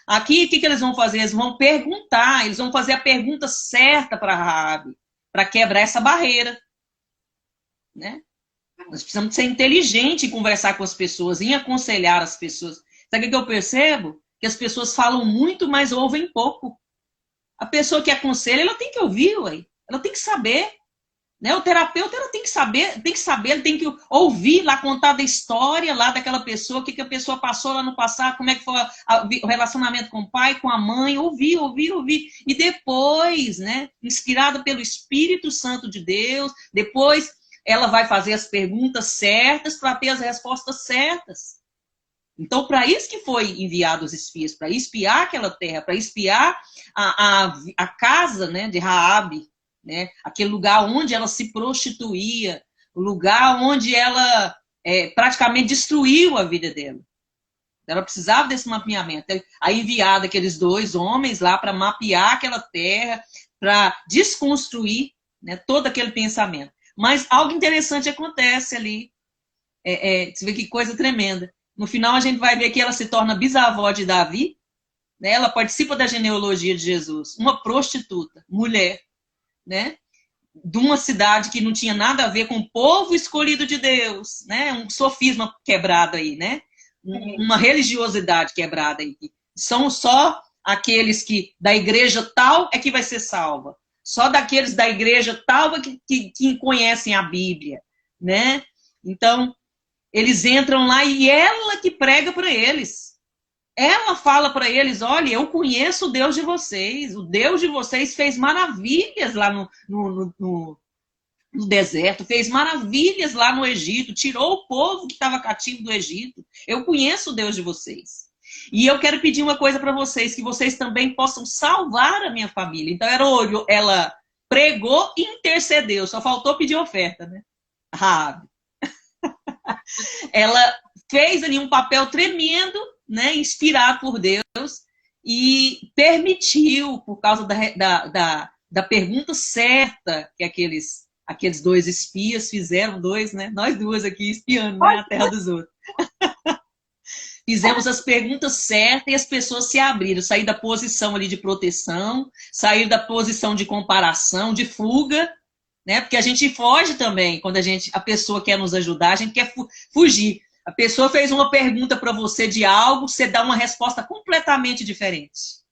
Aqui, o que eles vão fazer? Eles vão perguntar, eles vão fazer a pergunta certa para Raabe, para quebrar essa barreira. Né? Nós precisamos ser inteligentes em conversar com as pessoas, em aconselhar as pessoas. Sabe o que eu percebo? Que as pessoas falam muito, mas ouvem pouco. A pessoa que aconselha, ela tem que ouvir, ué. Ela tem que saber. Né? O terapeuta ele tem que saber, ele tem que ouvir lá, contar da história lá daquela pessoa, o que a pessoa passou lá no passado, como é que foi o relacionamento com o pai, com a mãe, ouvir. E depois, né, inspirada pelo Espírito Santo de Deus, depois ela vai fazer as perguntas certas para ter as respostas certas. Então, para isso que foi enviado os espias, para espiar aquela terra, para espiar a casa, né, de Raabe, né, aquele lugar onde ela se prostituía, o lugar onde ela praticamente destruiu a vida dela. Ela precisava desse mapeamento. Aí enviado aqueles 2 homens lá para mapear aquela terra, para desconstruir, né, todo aquele pensamento. Mas algo interessante acontece ali. Você vê que coisa tremenda. No final, a gente vai ver que ela se torna bisavó de Davi, né? Ela participa da genealogia de Jesus. Uma prostituta, mulher, né? De uma cidade que não tinha nada a ver com o povo escolhido de Deus, né? Um sofisma quebrado aí, né? Uma religiosidade quebrada aí. São só aqueles que da igreja tal é que vai ser salva. Só daqueles da igreja tal é que conhecem a Bíblia, né? Então, eles entram lá e ela que prega para eles. Ela fala para eles, olha, eu conheço o Deus de vocês. O Deus de vocês fez maravilhas lá no deserto, fez maravilhas lá no Egito, tirou o povo que estava cativo do Egito. Eu conheço o Deus de vocês. E eu quero pedir uma coisa para vocês, que vocês também possam salvar a minha família. Então, ela pregou e intercedeu. Só faltou pedir oferta, né? Raabe. Ela fez ali um papel tremendo, né, inspirado por Deus, e permitiu, por causa da pergunta certa que aqueles 2 espias fizeram, 2, né? Nós 2 aqui espiando, né, a terra dos outros. Fizemos as perguntas certas e as pessoas se abriram, sair da posição ali de proteção, sair da posição de comparação, de fuga, né? Porque a gente foge também quando a pessoa quer nos ajudar, a gente quer fugir. A pessoa fez uma pergunta para você de algo, você dá uma resposta completamente diferente.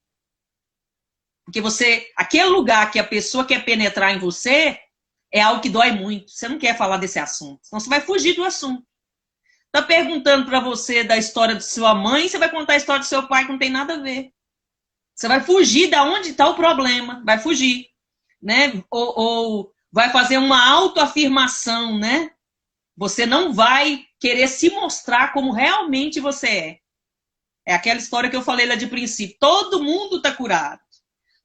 Porque aquele lugar que a pessoa quer penetrar em você é algo que dói muito. Você não quer falar desse assunto, senão você vai fugir do assunto. Tá perguntando para você da história de sua mãe, você vai contar a história do seu pai que não tem nada a ver. Você vai fugir da onde está o problema, vai fugir, né? Ou vai fazer uma autoafirmação, né? Você não vai querer se mostrar como realmente você é. É aquela história que eu falei lá de princípio. Todo mundo está curado.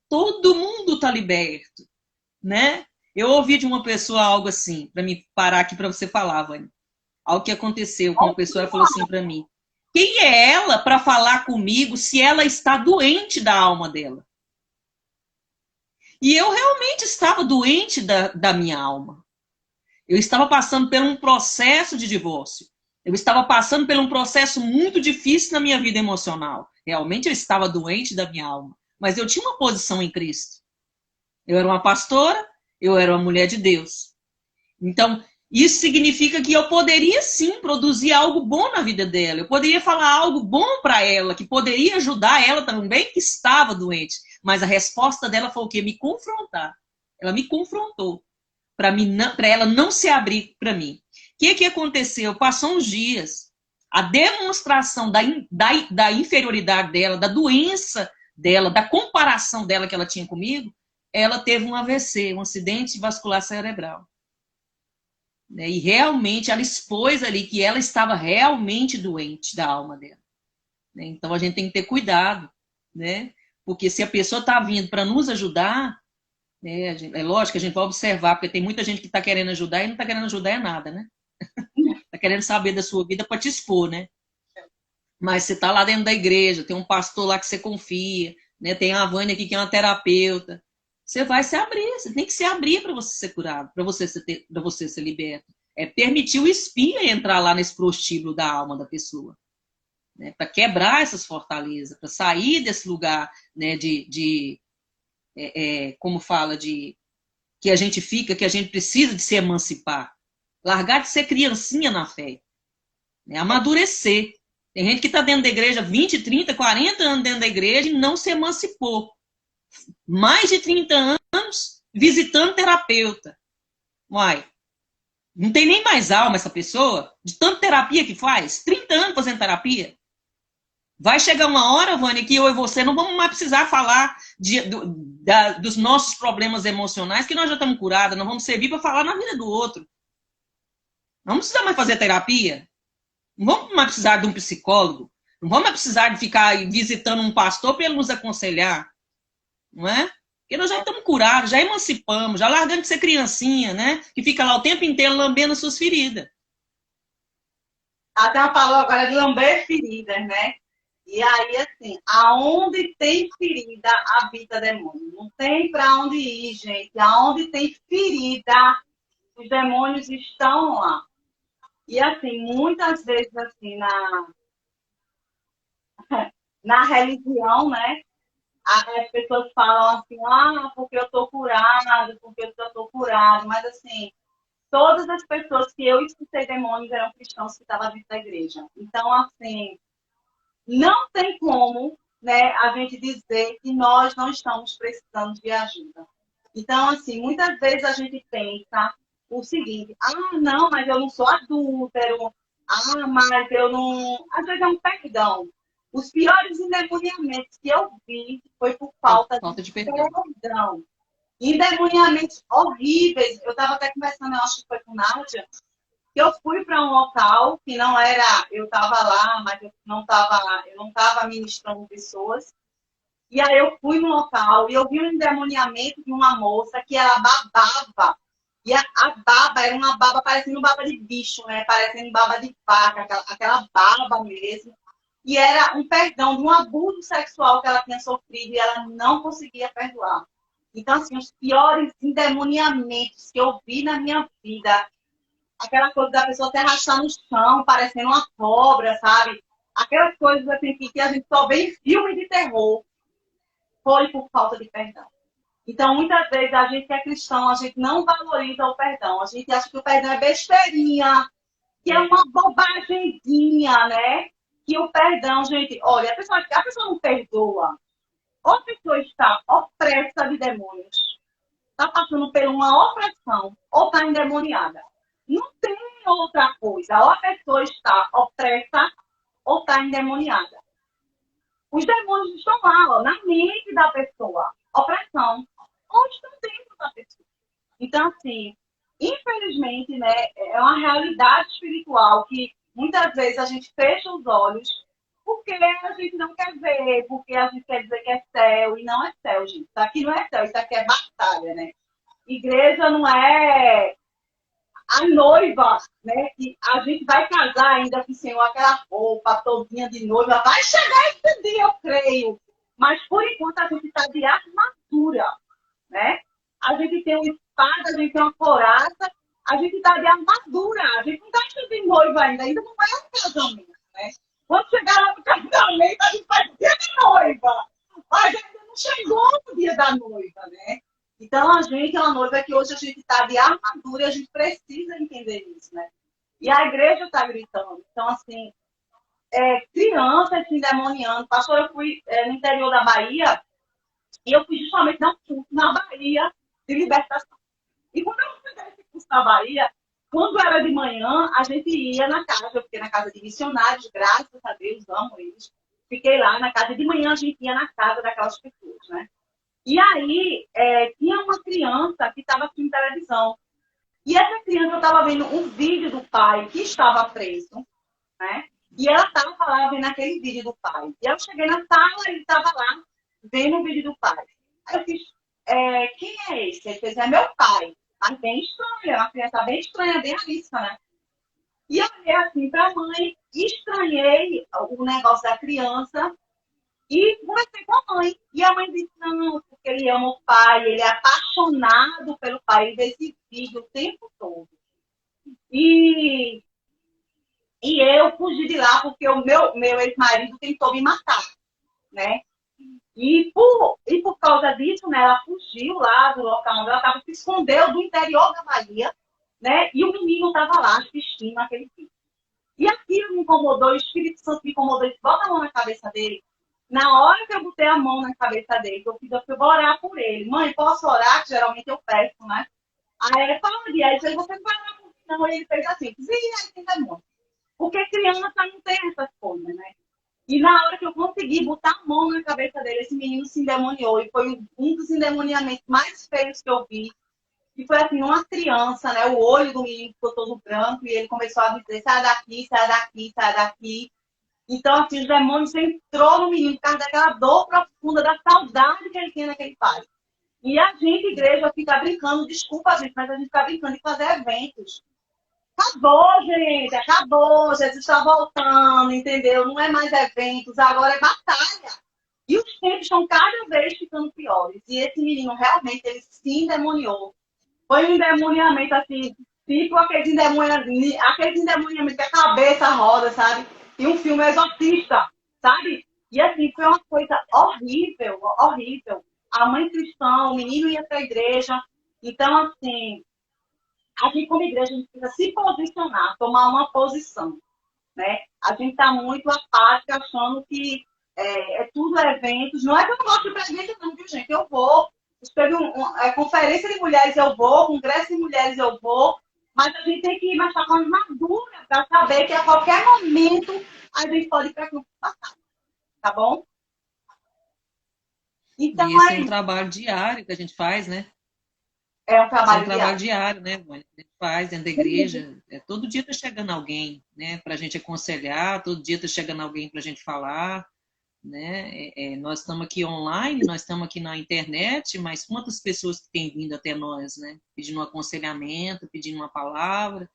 Todo mundo está liberto, né? Eu ouvi de uma pessoa algo assim, para me parar aqui para você falar, Vânia. Algo que aconteceu com uma pessoa, ela falou assim para mim: quem é ela para falar comigo se ela está doente da alma dela? E eu realmente estava doente da minha alma. Eu estava passando por um processo de divórcio. Eu estava passando por um processo muito difícil na minha vida emocional. Realmente eu estava doente da minha alma. Mas eu tinha uma posição em Cristo. Eu era uma pastora, eu era uma mulher de Deus. Então, isso significa que eu poderia sim produzir algo bom na vida dela. Eu poderia falar algo bom para ela, que poderia ajudar ela também, que estava doente. Mas a resposta dela foi o quê? Me confrontar. Ela me confrontou. Para ela não se abrir para mim. O que aconteceu? Passou uns dias, a demonstração da inferioridade dela, da doença dela, da comparação dela que ela tinha comigo, ela teve um AVC, um acidente vascular cerebral. E realmente ela expôs ali que ela estava realmente doente da alma dela. Então a gente tem que ter cuidado, né? Porque se a pessoa está vindo para nos ajudar, é lógico que a gente vai observar, porque tem muita gente que está querendo ajudar e não está querendo ajudar é nada, né? Está querendo saber da sua vida para te expor, né? Mas você está lá dentro da igreja, tem um pastor lá que você confia, né? Tem a Vânia aqui que é uma terapeuta. Você vai se abrir, você tem que se abrir para você ser curado, para você ser liberto. É permitir o espinho entrar lá nesse prostíbulo da alma da pessoa. Né? Para quebrar essas fortalezas, para sair desse lugar, né, como fala, que a gente fica, que a gente precisa de se emancipar. Largar de ser criancinha na fé. Né? Amadurecer. Tem gente que está dentro da igreja 20, 30, 40 anos dentro da igreja e não se emancipou. Mais de 30 anos visitando terapeuta. Uai, não tem nem mais alma essa pessoa, de tanta terapia que faz, 30 anos fazendo terapia. Vai chegar uma hora, Vânia, que eu e você não vamos mais precisar falar dos nossos problemas emocionais, que nós já estamos curados, nós vamos servir para falar na vida do outro. Não precisamos mais fazer terapia. Não vamos mais precisar de um psicólogo. Não vamos mais precisar de ficar visitando um pastor para ele nos aconselhar. Não é? Porque nós já estamos curados, já emancipamos, já largando de ser criancinha, né? Que fica lá o tempo inteiro lambendo as suas feridas. Até ela falou agora de lamber feridas, né? E aí, assim, aonde tem ferida, habita demônio. Não tem para onde ir, gente. Aonde tem ferida, os demônios estão lá. E, assim, muitas vezes, assim, na religião, né? As pessoas falam assim, ah, porque eu tô curado, porque eu tô curado. Mas, assim, todas as pessoas que eu escutei demônios eram cristãos que estavam dentro da igreja. Então, assim, não tem como, né, a gente dizer que nós não estamos precisando de ajuda. Então, assim, muitas vezes a gente pensa o seguinte, ah, não, mas eu não sou adúltero, ah, mas eu não... Às vezes é um perdão. Os piores endemoniamentos que eu vi foi por falta de perdão. Endemoniamentos horríveis. Eu estava até conversando, eu acho que foi com Nádia, que eu fui para um local que não era, eu estava lá, mas eu não estava ministrando pessoas. E aí eu fui no local e eu vi um endemoniamento de uma moça que ela babava. E a baba era uma baba parecendo baba de bicho, né? Parecendo baba de vaca, aquela baba mesmo. E era um perdão de um abuso sexual que ela tinha sofrido e ela não conseguia perdoar. Então, assim, os piores endemoniamentos que eu vi na minha vida, aquela coisa da pessoa se arrastar no chão, parecendo uma cobra, sabe? Aquelas coisas assim que a gente só vê em filme de terror, foi por falta de perdão. Então, muitas vezes, a gente que é cristão, a gente não valoriza o perdão. A gente acha que o perdão é besteirinha, que é uma bobagemzinha, né? Que o perdão, gente, olha, a pessoa não perdoa. Ou a pessoa está opressa de demônios, está passando por uma opressão, ou está endemoniada. Não tem outra coisa. Ou a pessoa está opressa, ou está endemoniada. Os demônios estão lá, ó, na mente da pessoa. Opressão. Ou estão dentro da pessoa. Então, assim, infelizmente, né, é uma realidade espiritual que muitas vezes a gente fecha os olhos porque a gente não quer ver, porque a gente quer dizer que é céu, e não é céu, gente. Isso aqui não é céu, isso aqui é batalha, né? Igreja não é a noiva, né? Que a gente vai casar ainda com o Senhor, aquela roupa todinha de noiva. Vai chegar esse dia, eu creio. Mas, por enquanto, a gente está de armadura, né? A gente tem uma espada, a gente tem uma coraça, a gente está de armadura. A gente não está de noiva ainda não vai ao casamento, né? Quando chegar lá no casamento, a gente vai dia da noiva. Mas ainda não chegou o dia da noiva, né? Então, a gente é uma noiva que hoje a gente está de armadura e a gente precisa entender isso, né? E a igreja está gritando. Então, assim, crianças se endemoniando. Pastor, eu fui no interior da Bahia e eu fui justamente dar um curso na Bahia de libertação. E quando eu fui dar esse curso na Bahia, quando era de manhã, a gente ia na casa, eu fiquei na casa de missionários, graças a Deus, amo eles. Fiquei lá na casa, e de manhã a gente ia na casa daquelas pessoas, né? E aí, tinha uma criança que estava assistindo televisão. E essa criança, eu estava vendo um vídeo do pai que estava preso, né? E ela estava lá vendo aquele vídeo do pai. E eu cheguei na sala e ele estava lá vendo o vídeo do pai. Aí eu fiz, quem é esse? Ele fez, é meu pai. Mas bem estranha, uma criança bem estranha, bem arisca, né? E eu olhei assim para a mãe, estranhei o negócio da criança e conversei com a mãe. E a mãe disse, não, porque ele ama o pai, ele é apaixonado pelo pai, ele vê esse vídeo o tempo todo. E eu fugi de lá porque o meu ex-marido tentou me matar, né? E por causa disso, né, ela fugiu lá do local onde ela estava, se escondeu do interior da Bahia, né? E o menino estava lá assistindo aquele vídeo. E aquilo me incomodou, o Espírito Santo me incomodou, ele bota a mão na cabeça dele. Na hora que eu botei a mão na cabeça dele, eu fui orar por ele. Mãe, posso orar? Que geralmente eu peço, né? Aí ele falou, e aí você não vai lá comigo, não. E ele fez assim, e aí tem demônio. Porque criança não tem essas coisas, né? E na hora que eu consegui botar a mão na cabeça dele, esse menino se endemoniou. E foi um dos endemoniamentos mais feios que eu vi. E foi assim, uma criança, né? O olho do menino ficou todo branco e ele começou a dizer, sai daqui, sai daqui, sai daqui. Então, assim, os demônios entrou no menino por causa daquela dor profunda, da saudade que ele tinha naquele pai. E a gente, igreja, fica brincando, desculpa, gente, mas a gente fica brincando de fazer eventos. Acabou, gente, acabou. Jesus está voltando, entendeu? Não é mais eventos, agora é batalha. E os tempos estão cada vez ficando piores. E esse menino, realmente, ele se endemoniou. Foi um endemoniamento, assim, tipo aquele endemoniamento que a cabeça roda, sabe? E um filme exorcista, sabe? E, assim, foi uma coisa horrível, horrível. A mãe cristã, o menino ia para a igreja. Então, assim, a gente, como igreja, a gente precisa se posicionar, tomar uma posição, né? A gente está muito apática, achando que é tudo eventos. Não é que eu não gosto de ir para igreja, não, viu, gente? Eu vou. Teve conferência de mulheres, eu vou. Congresso de mulheres, eu vou. Mas a gente tem que ir mais com a madura para saber que a qualquer momento a gente pode ir para campo de batalha, tá bom? Então, E esse é um trabalho diário que a gente faz, né? é um Isso é um trabalho trabalho diário. diário, né, Mônica? A gente faz dentro da igreja. Todo dia está chegando alguém, né, para a gente aconselhar, todo dia está chegando alguém para a gente falar, né? Nós estamos aqui online, nós estamos aqui na internet, mas quantas pessoas que têm vindo até nós, né? Pedindo um aconselhamento, pedindo uma palavra.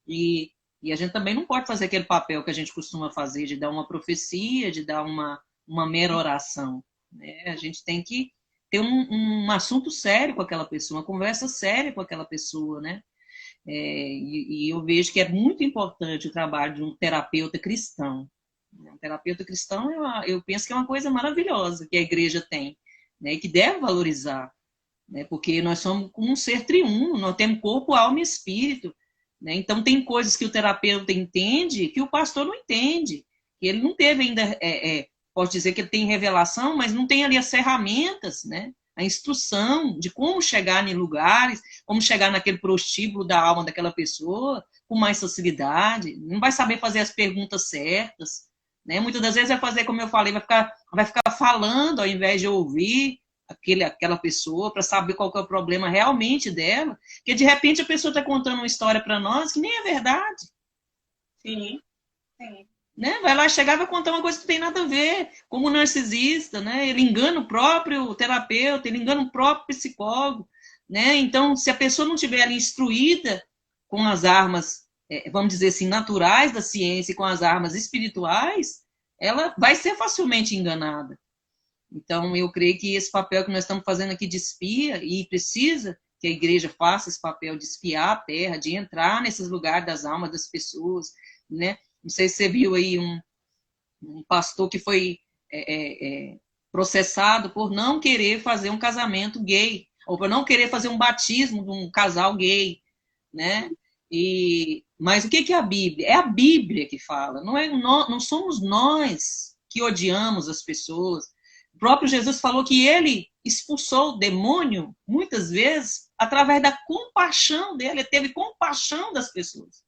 E a gente também não pode fazer aquele papel que a gente costuma fazer, de dar uma profecia, de dar uma mera oração, né? A gente tem que ter um assunto sério com aquela pessoa, uma conversa séria com aquela pessoa, né? E eu vejo que é muito importante o trabalho de um terapeuta cristão. Um terapeuta cristão, eu penso que é uma coisa maravilhosa que a igreja tem, né? E que deve valorizar, né? Porque nós somos um ser triuno, nós temos corpo, alma e espírito, né? Então tem coisas que o terapeuta entende que o pastor não entende, que ele não teve ainda, pode dizer que ele tem revelação, mas não tem ali as ferramentas, né? A instrução de como chegar em lugares, como chegar naquele prostíbulo da alma daquela pessoa com mais facilidade, não vai saber fazer as perguntas certas, né? Muitas das vezes vai fazer, como eu falei, vai ficar falando ao invés de ouvir aquela pessoa para saber qual que é o problema realmente dela, porque de repente a pessoa está contando uma história para nós que nem é verdade. Sim, sim. Né? Vai lá chegar e vai contar uma coisa que não tem nada a ver, como narcisista, né? Ele engana o próprio terapeuta, ele engana o próprio psicólogo, né? Então, se a pessoa não tiver ali instruída com as armas, vamos dizer assim, naturais da ciência e com as armas espirituais, ela vai ser facilmente enganada. Então, eu creio que esse papel que nós estamos fazendo aqui de espia, e precisa que a igreja faça esse papel de espiar a terra, de entrar nesses lugares das almas das pessoas, né? Não sei se você viu aí um pastor que foi processado por não querer fazer um casamento gay, ou por não querer fazer um batismo de um casal gay, né? Mas o que é a Bíblia? É a Bíblia que fala, não somos nós que odiamos as pessoas. O próprio Jesus falou que ele expulsou o demônio, muitas vezes, através da compaixão dele, ele teve compaixão das pessoas.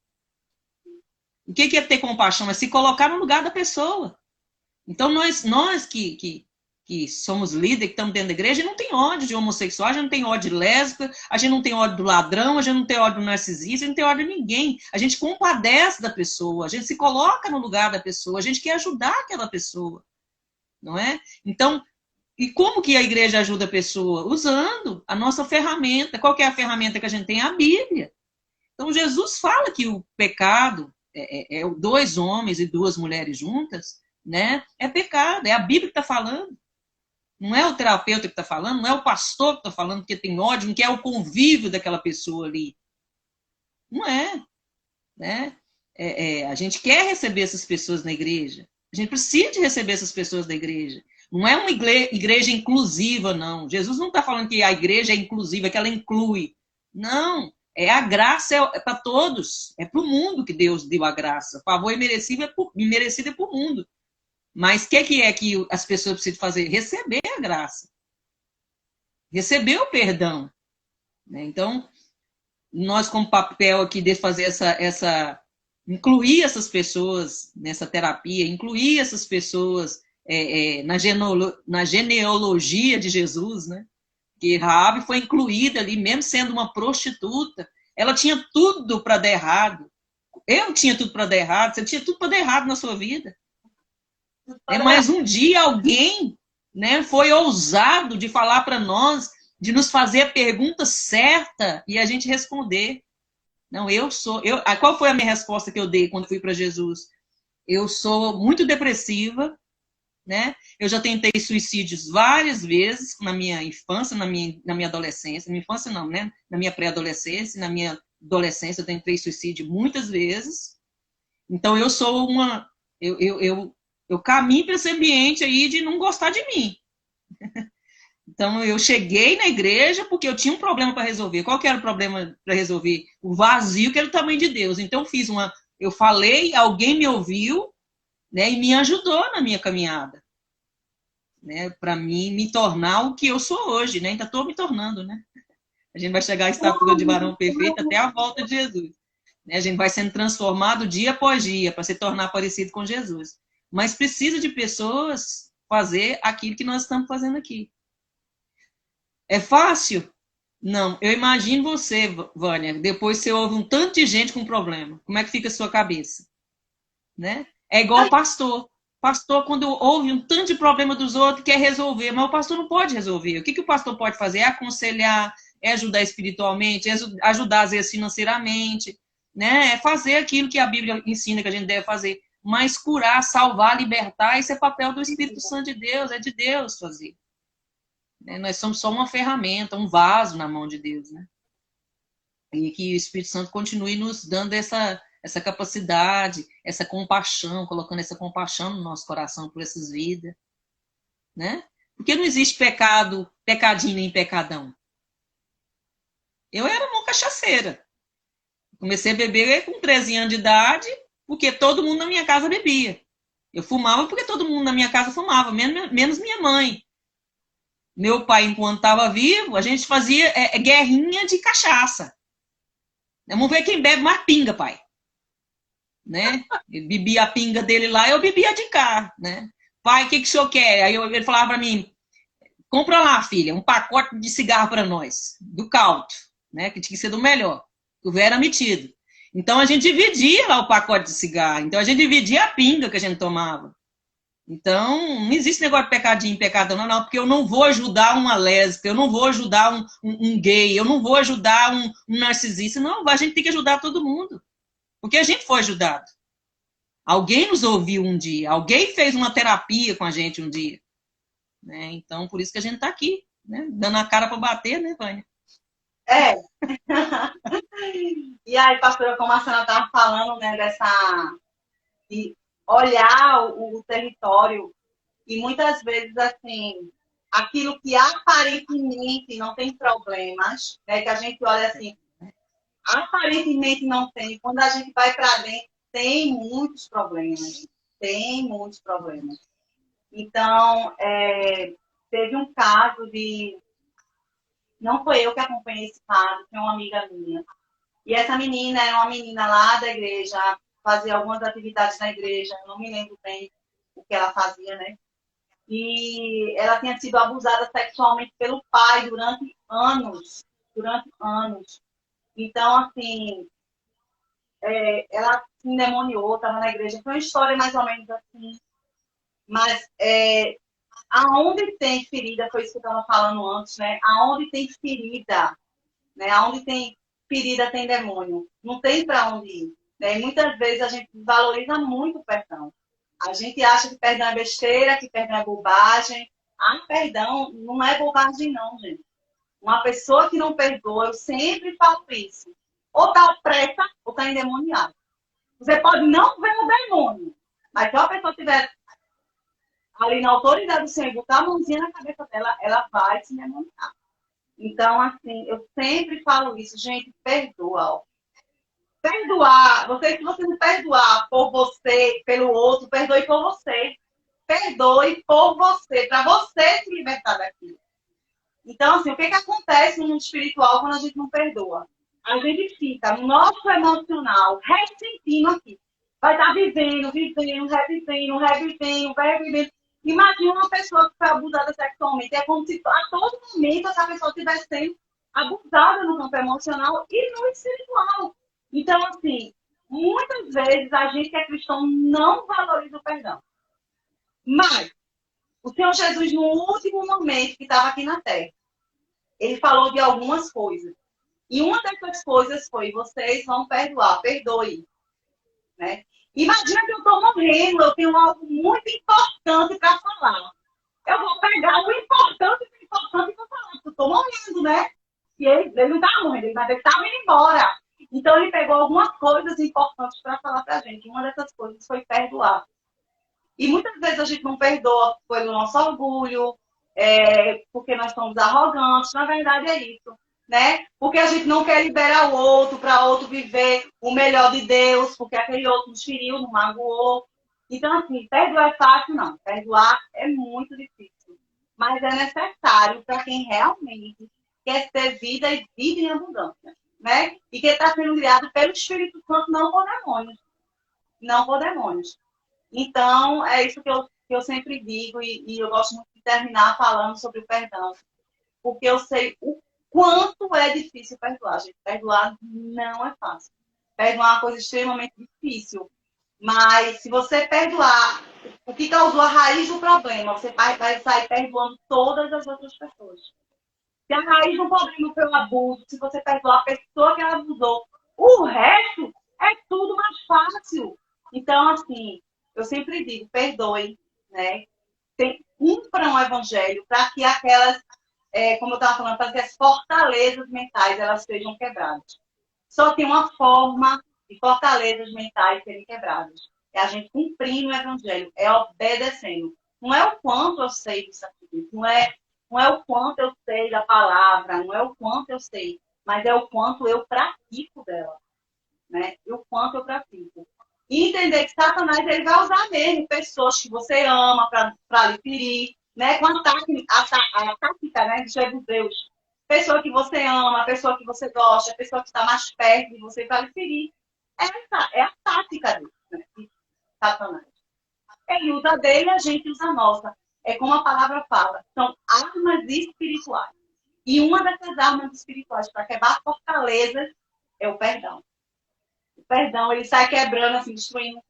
O que é ter compaixão? É se colocar no lugar da pessoa. Então, nós que somos líderes, que estamos dentro da igreja, a gente não tem ódio de homossexual, a gente não tem ódio de lésbica, a gente não tem ódio do ladrão, a gente não tem ódio do narcisista, a gente não tem ódio de ninguém. A gente compadece da pessoa, a gente se coloca no lugar da pessoa, a gente quer ajudar aquela pessoa, não é? Então, e como que a igreja ajuda a pessoa? Usando a nossa ferramenta. Qual que é a ferramenta que a gente tem? A Bíblia. Então, Jesus fala que o pecado dois homens e duas mulheres juntas, né? É pecado, é a Bíblia que está falando. Não é o terapeuta que está falando, não é o pastor que está falando que tem ódio, não quer o convívio daquela pessoa ali. Não é, né? A gente quer receber essas pessoas na igreja. A gente precisa de receber essas pessoas da igreja. Não é uma igreja inclusiva, não. Jesus não está falando que a igreja é inclusiva, que ela inclui. Não. A graça é para todos. É para o mundo que Deus deu a graça. Favor imerecido é para o mundo. Mas o que é que as pessoas precisam fazer? Receber a graça. Receber o perdão. Né? Então, nós como papel aqui de fazer incluir essas pessoas nessa terapia, incluir essas pessoas na genealogia de Jesus, né? Que Raabe foi incluída ali, mesmo sendo uma prostituta, ela tinha tudo para dar errado. Eu tinha tudo para dar errado, você tinha tudo para dar errado na sua vida. Mas um dia alguém, né, foi ousado de falar para nós, de nos fazer a pergunta certa e a gente responder. Não, qual foi a minha resposta que eu dei quando fui para Jesus? Eu sou muito depressiva, né? Eu já tentei suicídios várias vezes na minha infância, na minha adolescência. Na minha infância não, né? Na minha pré-adolescência, na minha adolescência eu tentei suicídio muitas vezes. Então eu sou eu caminho para esse ambiente aí de não gostar de mim. Então, eu cheguei na igreja porque eu tinha um problema para resolver. Qual que era o problema para resolver? O vazio, que era o tamanho de Deus. Então, eu falei, alguém me ouviu, né, e me ajudou na minha caminhada, né, para mim me tornar o que eu sou hoje, né? Ainda estou me tornando, né? A gente vai chegar à estatura de varão perfeito até a volta de Jesus. Né? A gente vai sendo transformado dia após dia para se tornar parecido com Jesus. Mas precisa de pessoas fazer aquilo que nós estamos fazendo aqui. É fácil? Não. Eu imagino você, Vânia, depois você ouve um tanto de gente com problema. Como é que fica a sua cabeça? Né? É igual o pastor. Pastor, quando ouve um tanto de problema dos outros, quer resolver, mas o pastor não pode resolver. O que o pastor pode fazer? É aconselhar, é ajudar espiritualmente, é ajudar, às vezes, financeiramente, né? É fazer aquilo que a Bíblia ensina que a gente deve fazer. Mas curar, salvar, libertar, isso é papel do Espírito Santo de Deus, é de Deus fazer. Nós somos só uma ferramenta, um vaso na mão de Deus, né? E que o Espírito Santo continue nos dando essa capacidade, essa compaixão, colocando essa compaixão no nosso coração por essas vidas, né? Porque não existe pecado, pecadinho nem pecadão. Eu era uma cachaceira. Comecei a beber com 13 anos de idade, porque todo mundo na minha casa bebia. Eu fumava porque todo mundo na minha casa fumava, menos minha mãe. Meu pai, enquanto estava vivo, a gente fazia guerrinha de cachaça. Vamos ver quem bebe mais pinga, pai. Né? Ele bebia a pinga dele lá, eu bebia de cá. Né? Pai, o que o senhor quer? Aí ele falava para mim, compra lá, filha, um pacote de cigarro para nós, do Calto, né? Que tinha que ser do melhor. O velho era metido. Então a gente dividia lá o pacote de cigarro. Então a gente dividia a pinga que a gente tomava. Então, não existe negócio de pecadinho, pecadão, não, porque eu não vou ajudar uma lésbica, eu não vou ajudar um gay, eu não vou ajudar um narcisista, não, a gente tem que ajudar todo mundo, porque a gente foi ajudado. Alguém nos ouviu um dia, alguém fez uma terapia com a gente um dia. Né? Então, por isso que a gente está aqui, né? Dando a cara para bater, né, Vânia? É. E aí, pastora, como a senhora estava falando, né, de olhar o território e muitas vezes, assim, aquilo que aparentemente não tem problemas, né, que a gente olha assim, aparentemente não tem, quando a gente vai para dentro, tem muitos problemas. Tem muitos problemas. Então, teve um caso não foi eu que acompanhei esse caso, foi uma amiga minha. E essa menina era uma menina lá da igreja, fazia algumas atividades na igreja, não me lembro bem o que ela fazia, né? E ela tinha sido abusada sexualmente pelo pai durante anos. Então, assim, ela se endemoniou, estava na igreja. Foi uma história mais ou menos assim. Mas aonde tem ferida, foi isso que eu estava falando antes, né? Aonde tem ferida, né? Aonde tem ferida tem demônio. Não tem para onde ir. Né? E muitas vezes a gente valoriza muito o perdão. A gente acha que perdão é besteira, que perdão é bobagem. Ah, perdão não é bobagem não, gente. Uma pessoa que não perdoa, eu sempre falo isso. Ou está opressa, ou está endemoniada. Você pode não ver o demônio, mas se a pessoa estiver ali na autoridade do Senhor, botar a mãozinha na cabeça dela, ela vai se endemoniar. Então, assim, eu sempre falo isso. Gente, perdoa. Ó. Perdoar. Se você não perdoar por você, pelo outro, perdoe por você. Perdoe por você, para você se libertar daquilo. Então, assim, o que acontece no mundo espiritual quando a gente não perdoa? a gente fica no nosso emocional, ressentindo aqui. Vai estar vivendo, revivendo. Imagina uma pessoa que foi abusada sexualmente. É como se a todo momento essa pessoa estivesse sendo abusada no campo emocional e no espiritual. Então, assim, muitas vezes a gente que é cristão não valoriza o perdão. Mas o Senhor Jesus, no último momento que estava aqui na Terra, ele falou de algumas coisas. E uma dessas coisas foi: vocês vão perdoar, perdoe. Né? Imagina que eu estou morrendo, eu tenho algo muito importante para falar. Eu vou pegar o importante e vou falar, porque eu estou morrendo, né? E ele não está morrendo, ele estava indo embora. Então ele pegou algumas coisas importantes para falar para a gente. Uma dessas coisas foi perdoar. E muitas vezes a gente não perdoa pelo nosso orgulho, porque nós somos arrogantes. Na verdade é isso. Né? Porque a gente não quer liberar o outro para o outro viver o melhor de Deus, porque aquele outro nos feriu, nos magoou. Então, assim, perdoar é fácil, não. Perdoar é muito difícil. Mas é necessário para quem realmente quer ter vida e vida em abundância. Né? E que está sendo guiado pelo Espírito Santo, não por demônios. Não por demônios. Então, é isso que eu sempre digo, e eu gosto muito de terminar falando sobre o perdão. Porque eu sei o quanto é difícil perdoar, gente. Perdoar não é fácil. Perdoar é uma coisa extremamente difícil. Mas se você perdoar o que causou a raiz do problema, você vai sair perdoando todas as outras pessoas. Se a raiz do problema foi o abuso, se você perdoar a pessoa que ela abusou, o resto é tudo mais fácil. Então, assim, eu sempre digo, perdoe, né? Cumpram o evangelho para que aquelas, como eu estava falando, para que as fortalezas mentais elas sejam quebradas. Só tem uma forma de fortalezas mentais serem quebradas. É a gente cumprindo o evangelho, é obedecendo. Não é o quanto eu sei disso aqui, não é o quanto eu sei da palavra, não é o quanto eu sei, mas é o quanto eu pratico dela, né? E o quanto eu pratico. E entender que Satanás ele vai usar mesmo pessoas que você ama para lhe ferir, né? Com a tática, né, de Deus. Pessoa que você ama, pessoa que você gosta, pessoa que está mais perto de você para lhe ferir. Essa é a tática dele, né, de Satanás. Ele usa dele, a gente usa a nossa. É como a palavra fala, são armas espirituais. E uma dessas armas espirituais para quebrar fortalezas é o perdão. O perdão, ele sai quebrando, assim, destruindo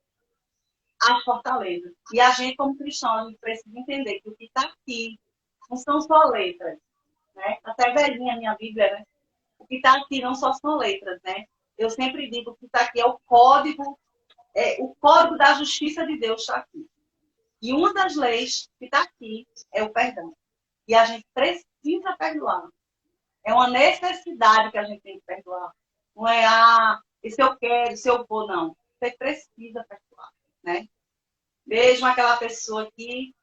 as fortalezas. E a gente, como cristão, a gente precisa entender que o que está aqui não são só letras, né? Até velhinha a minha Bíblia, né? O que está aqui não só são letras, né? Eu sempre digo que o que está aqui é o código da justiça de Deus está aqui. E uma das leis que está aqui é o perdão. E a gente precisa perdoar. É uma necessidade que a gente tem que perdoar. Não é, se eu quero, se eu vou, não. Você precisa perdoar, né? Mesmo aquela pessoa que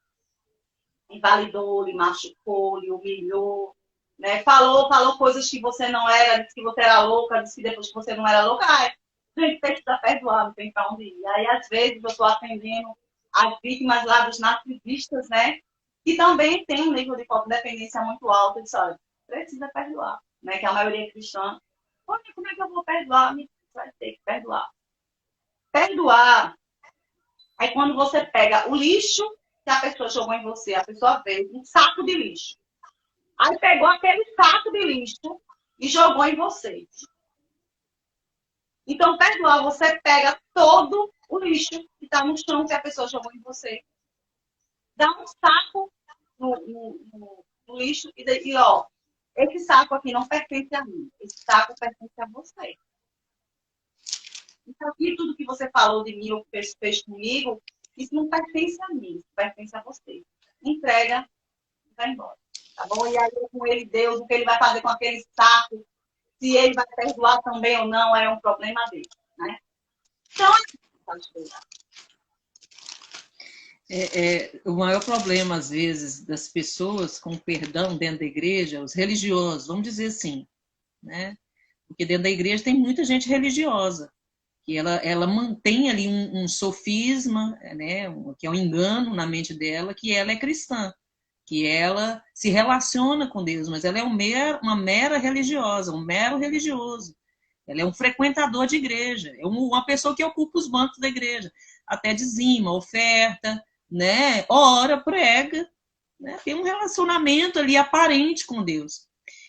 invalidou, lhe machucou, lhe humilhou, né? Falou coisas que você não era, disse que você era louca, disse que depois que você não era louca. A gente precisa perdoar, não tem pra onde ir. Aí, às vezes, eu estou atendendo as vítimas lá dos narcisistas, né? Que também tem um nível de dependência muito alto. Eles olha, precisa perdoar, né? Que a maioria é cristã. Olha, como é que eu vou perdoar? Vai ter que perdoar. Perdoar é quando você pega o lixo que a pessoa jogou em você, a pessoa veio, um saco de lixo. Aí pegou aquele saco de lixo e jogou em você. Então, perdoar, você pega todo o lixo que está no chão que a pessoa jogou em você. Dá um saco no lixo e ó, esse saco aqui não pertence a mim. Esse saco pertence a você. Então, aqui tudo que você falou de mim, ou fez comigo, isso não pertence a mim, isso pertence a você. Entrega e vai embora. Tá bom? E aí, com ele, Deus, o que ele vai fazer com aquele saco, se ele vai perdoar também ou não, é um problema dele, né? Então, o maior problema, às vezes, das pessoas com perdão dentro da igreja, os religiosos, vamos dizer assim, né? Porque dentro da igreja tem muita gente religiosa, que ela mantém ali um sofisma, né? Que é um engano na mente dela, que ela é cristã, que ela se relaciona com Deus, mas ela é uma mera religiosa, um mero religioso. Ela é um frequentador de igreja, é uma pessoa que ocupa os bancos da igreja, até dizima, oferta, né? Ora, prega, né? Tem um relacionamento ali aparente com Deus.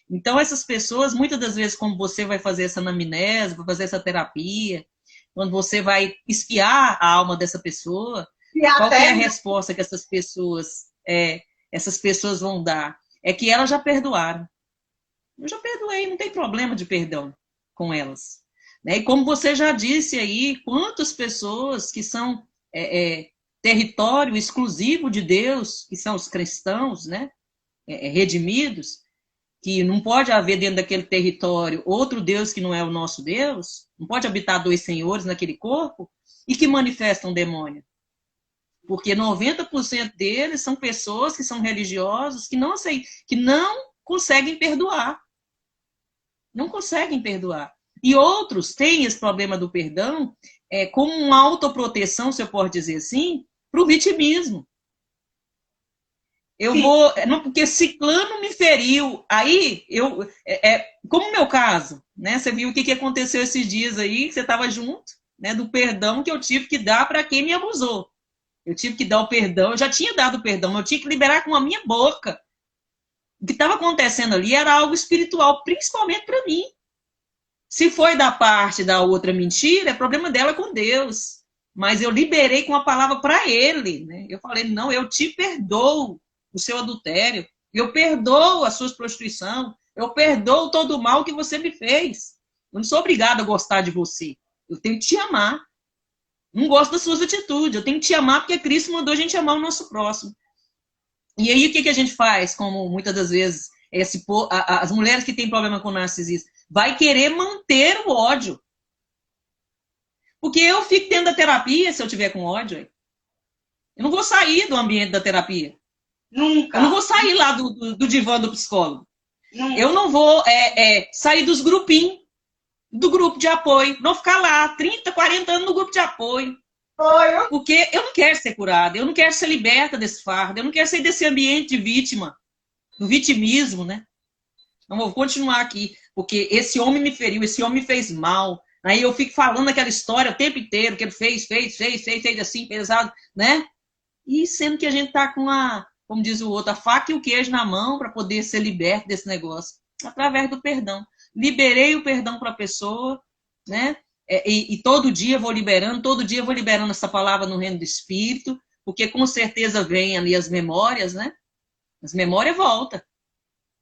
Então, essas pessoas, muitas das vezes, quando você vai fazer essa anamnese, vai fazer essa terapia, quando você vai espiar a alma dessa pessoa, qual que é a resposta que essas pessoas vão dar? É que elas já perdoaram. Eu já perdoei, não tem problema de perdão com elas. Né? E como você já disse aí, quantas pessoas que são território exclusivo de Deus, que são os cristãos, né? Redimidos, que não pode haver dentro daquele território outro Deus que não é o nosso Deus, não pode habitar dois senhores naquele corpo, e que manifestam demônio. Porque 90% deles são pessoas que são religiosos, que não conseguem perdoar. Não conseguem perdoar. E outros têm esse problema do perdão como uma autoproteção, se eu posso dizer assim, para o vitimismo. Eu vou. Não, porque ciclano me feriu. Aí, como o meu caso, né? Você viu o que aconteceu esses dias aí, que você estava junto, né? Do perdão que eu tive que dar para quem me abusou. Eu tive que dar o perdão, eu já tinha dado o perdão, mas eu tinha que liberar com a minha boca. O que estava acontecendo ali era algo espiritual, principalmente para mim. Se foi da parte da outra mentira, é problema dela com Deus. Mas eu liberei com a palavra para ele. Né? Eu falei, não, eu te perdoo o seu adultério. Eu perdoo a sua prostituição. Eu perdoo todo o mal que você me fez. Eu não sou obrigada a gostar de você. Eu tenho que te amar. Não gosto das suas atitudes. Eu tenho que te amar porque Cristo mandou a gente amar o nosso próximo. E aí o que a gente faz? Como muitas das vezes as mulheres que têm problema com narcisismo vai querer manter o ódio. Porque eu fico dentro da terapia se eu tiver com ódio. Eu não vou sair do ambiente da terapia. Nunca. Eu não vou sair lá do divã do psicólogo. Nunca. Eu não vou sair dos grupinhos, do grupo de apoio. Não ficar lá 30, 40 anos no grupo de apoio. Porque eu não quero ser curada, eu não quero ser liberta desse fardo, eu não quero sair desse ambiente de vítima, do vitimismo, né? Então, eu vou continuar aqui, porque esse homem me feriu, esse homem me fez mal. Aí eu fico falando aquela história o tempo inteiro, que ele fez assim, pesado, né? E sendo que a gente tá com como diz o outro, a faca e o queijo na mão para poder ser liberto desse negócio, através do perdão. Liberei o perdão para a pessoa, né? E todo dia vou liberando essa palavra no reino do Espírito, porque com certeza vem ali as memórias, né? As memórias voltam,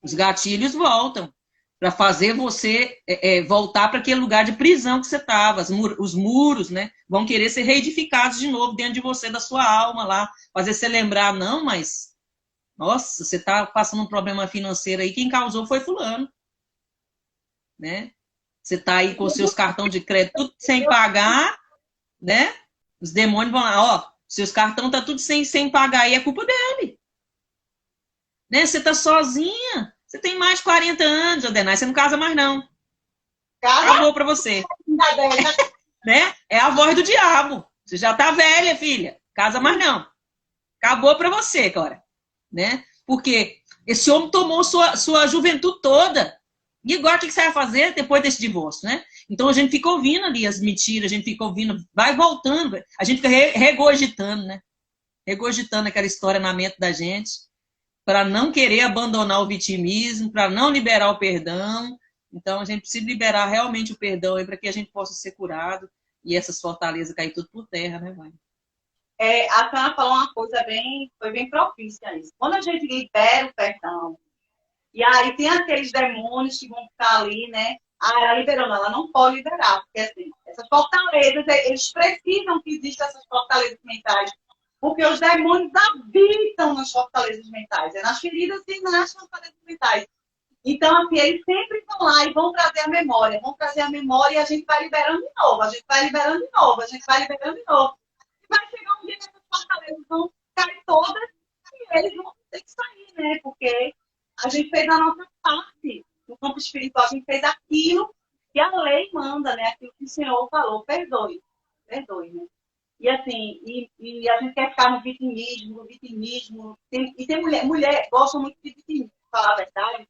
os gatilhos voltam, para fazer você voltar para aquele lugar de prisão que você estava. Os muros, né? Vão querer ser reedificados de novo dentro de você, da sua alma lá, fazer você lembrar, não, mas, nossa, você está passando um problema financeiro aí, quem causou foi fulano, né? Você está aí com os seus cartões de crédito tudo sem pagar, né? Os demônios vão lá, ó, seus cartões tá tudo sem pagar aí, é culpa dele. Né? Você tá sozinha, você tem mais de 40 anos, Adenai, você não casa mais não. Acabou pra você. Né? É a voz do diabo. Você já tá velha, filha. Casa mais não. Acabou pra você, Cora. Né? Porque esse homem tomou sua juventude toda. E agora o que você vai fazer depois desse divórcio, né? Então a gente fica ouvindo ali as mentiras, a gente fica ouvindo, vai voltando, a gente fica regurgitando, né? Regurgitando aquela história na mente da gente, para não querer abandonar o vitimismo, para não liberar o perdão. Então a gente precisa liberar realmente o perdão para que a gente possa ser curado e essas fortalezas cair tudo por terra, né, Vânia? A Tana falou uma coisa foi bem propícia a isso. Quando a gente libera o perdão, e aí tem aqueles demônios que vão ficar ali, né? Ela liberou, ela não pode liberar, porque assim, essas fortalezas, eles precisam que existam essas fortalezas mentais, porque os demônios habitam nas fortalezas mentais, nas feridas e nas fortalezas mentais. Então, assim, eles sempre vão lá e vão trazer a memória e a gente vai liberando de novo, a gente vai liberando de novo, a gente vai liberando de novo. E vai chegar um dia que essas fortalezas vão cair todas e eles vão ter que sair, né? Porque a gente fez a nossa parte no campo espiritual, a gente fez aquilo que a lei manda, né? Aquilo que o Senhor falou, perdoe, né? E assim, e a gente quer ficar no vitimismo. Tem mulher gosta muito de vitimismo, pra falar a verdade.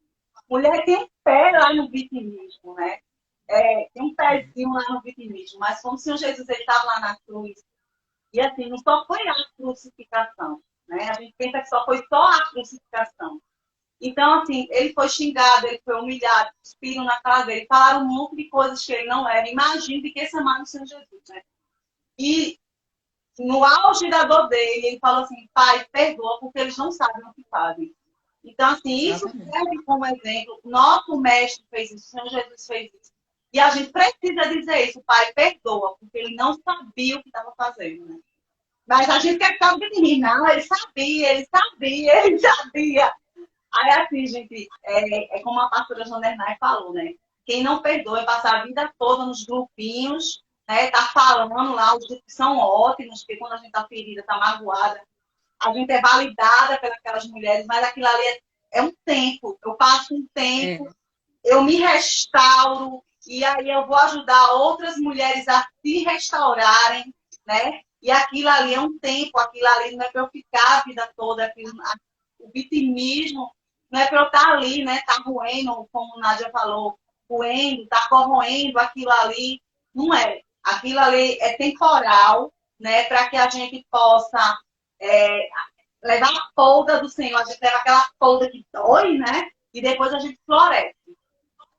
Mulher tem pé lá no vitimismo, né? tem um pezinho lá no vitimismo, mas como o Senhor Jesus estava lá na cruz, e assim, não só foi a crucificação, né? A gente pensa que só foi só a crucificação. Então, assim, ele foi xingado, ele foi humilhado, cuspiram na cara dele, falaram um monte de coisas que ele não era. Imagine que esse amado o Senhor Jesus, né? E no auge da dor dele, ele falou assim, Pai, perdoa, porque eles não sabem o que fazem. Então, assim, isso Exatamente. serve como exemplo. Nosso mestre fez isso, o Senhor Jesus fez isso. E a gente precisa dizer isso, Pai, perdoa, porque ele não sabia o que estava fazendo, né? Mas a gente quer ficar pequenininho, não, ele sabia, ele sabia, ele sabia. Aí, assim, gente, é como a pastora Jandernay falou, né? Quem não perdoa é passar a vida toda nos grupinhos, né? Tá falando lá, os grupos são ótimos, porque quando a gente tá ferida, tá magoada, a gente é validada pelas mulheres, mas aquilo ali é um tempo. Eu passo um É, tempo, eu me restauro, e aí eu vou ajudar outras mulheres a se restaurarem, né? E aquilo ali é um tempo, aquilo ali não é para eu ficar a vida toda, o vitimismo não é para eu estar ali, né? Tá roendo, como Nádia falou, roendo, tá corroendo aquilo ali. Não é. Aquilo ali é temporal, né? Para que a gente possa é, levar a polda do Senhor. A gente leva aquela polda que dói, né? E depois a gente floresce.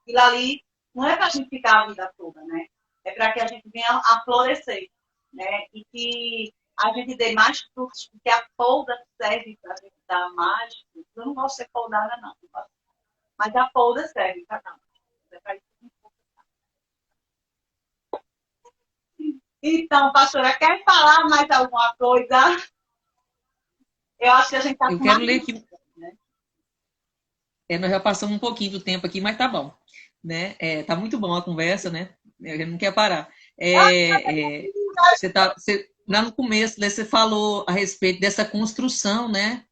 Aquilo ali não é para a gente ficar a vida toda, né? É para que a gente venha a florescer, né? E que a gente dê mais frutos, porque a polda serve para a gente dar mais frutos. Eu não gosto de ser poldada, não. Mas a polda serve para dar. Então, pastora, quer falar mais alguma coisa? Eu acho que a gente está eu com quero mais. ler aqui. Nós já passamos um pouquinho do tempo aqui, mas tá bom. Né? Tá muito bom a conversa, né? A gente não quer parar. Lá no começo, né, você falou a respeito dessa construção, né?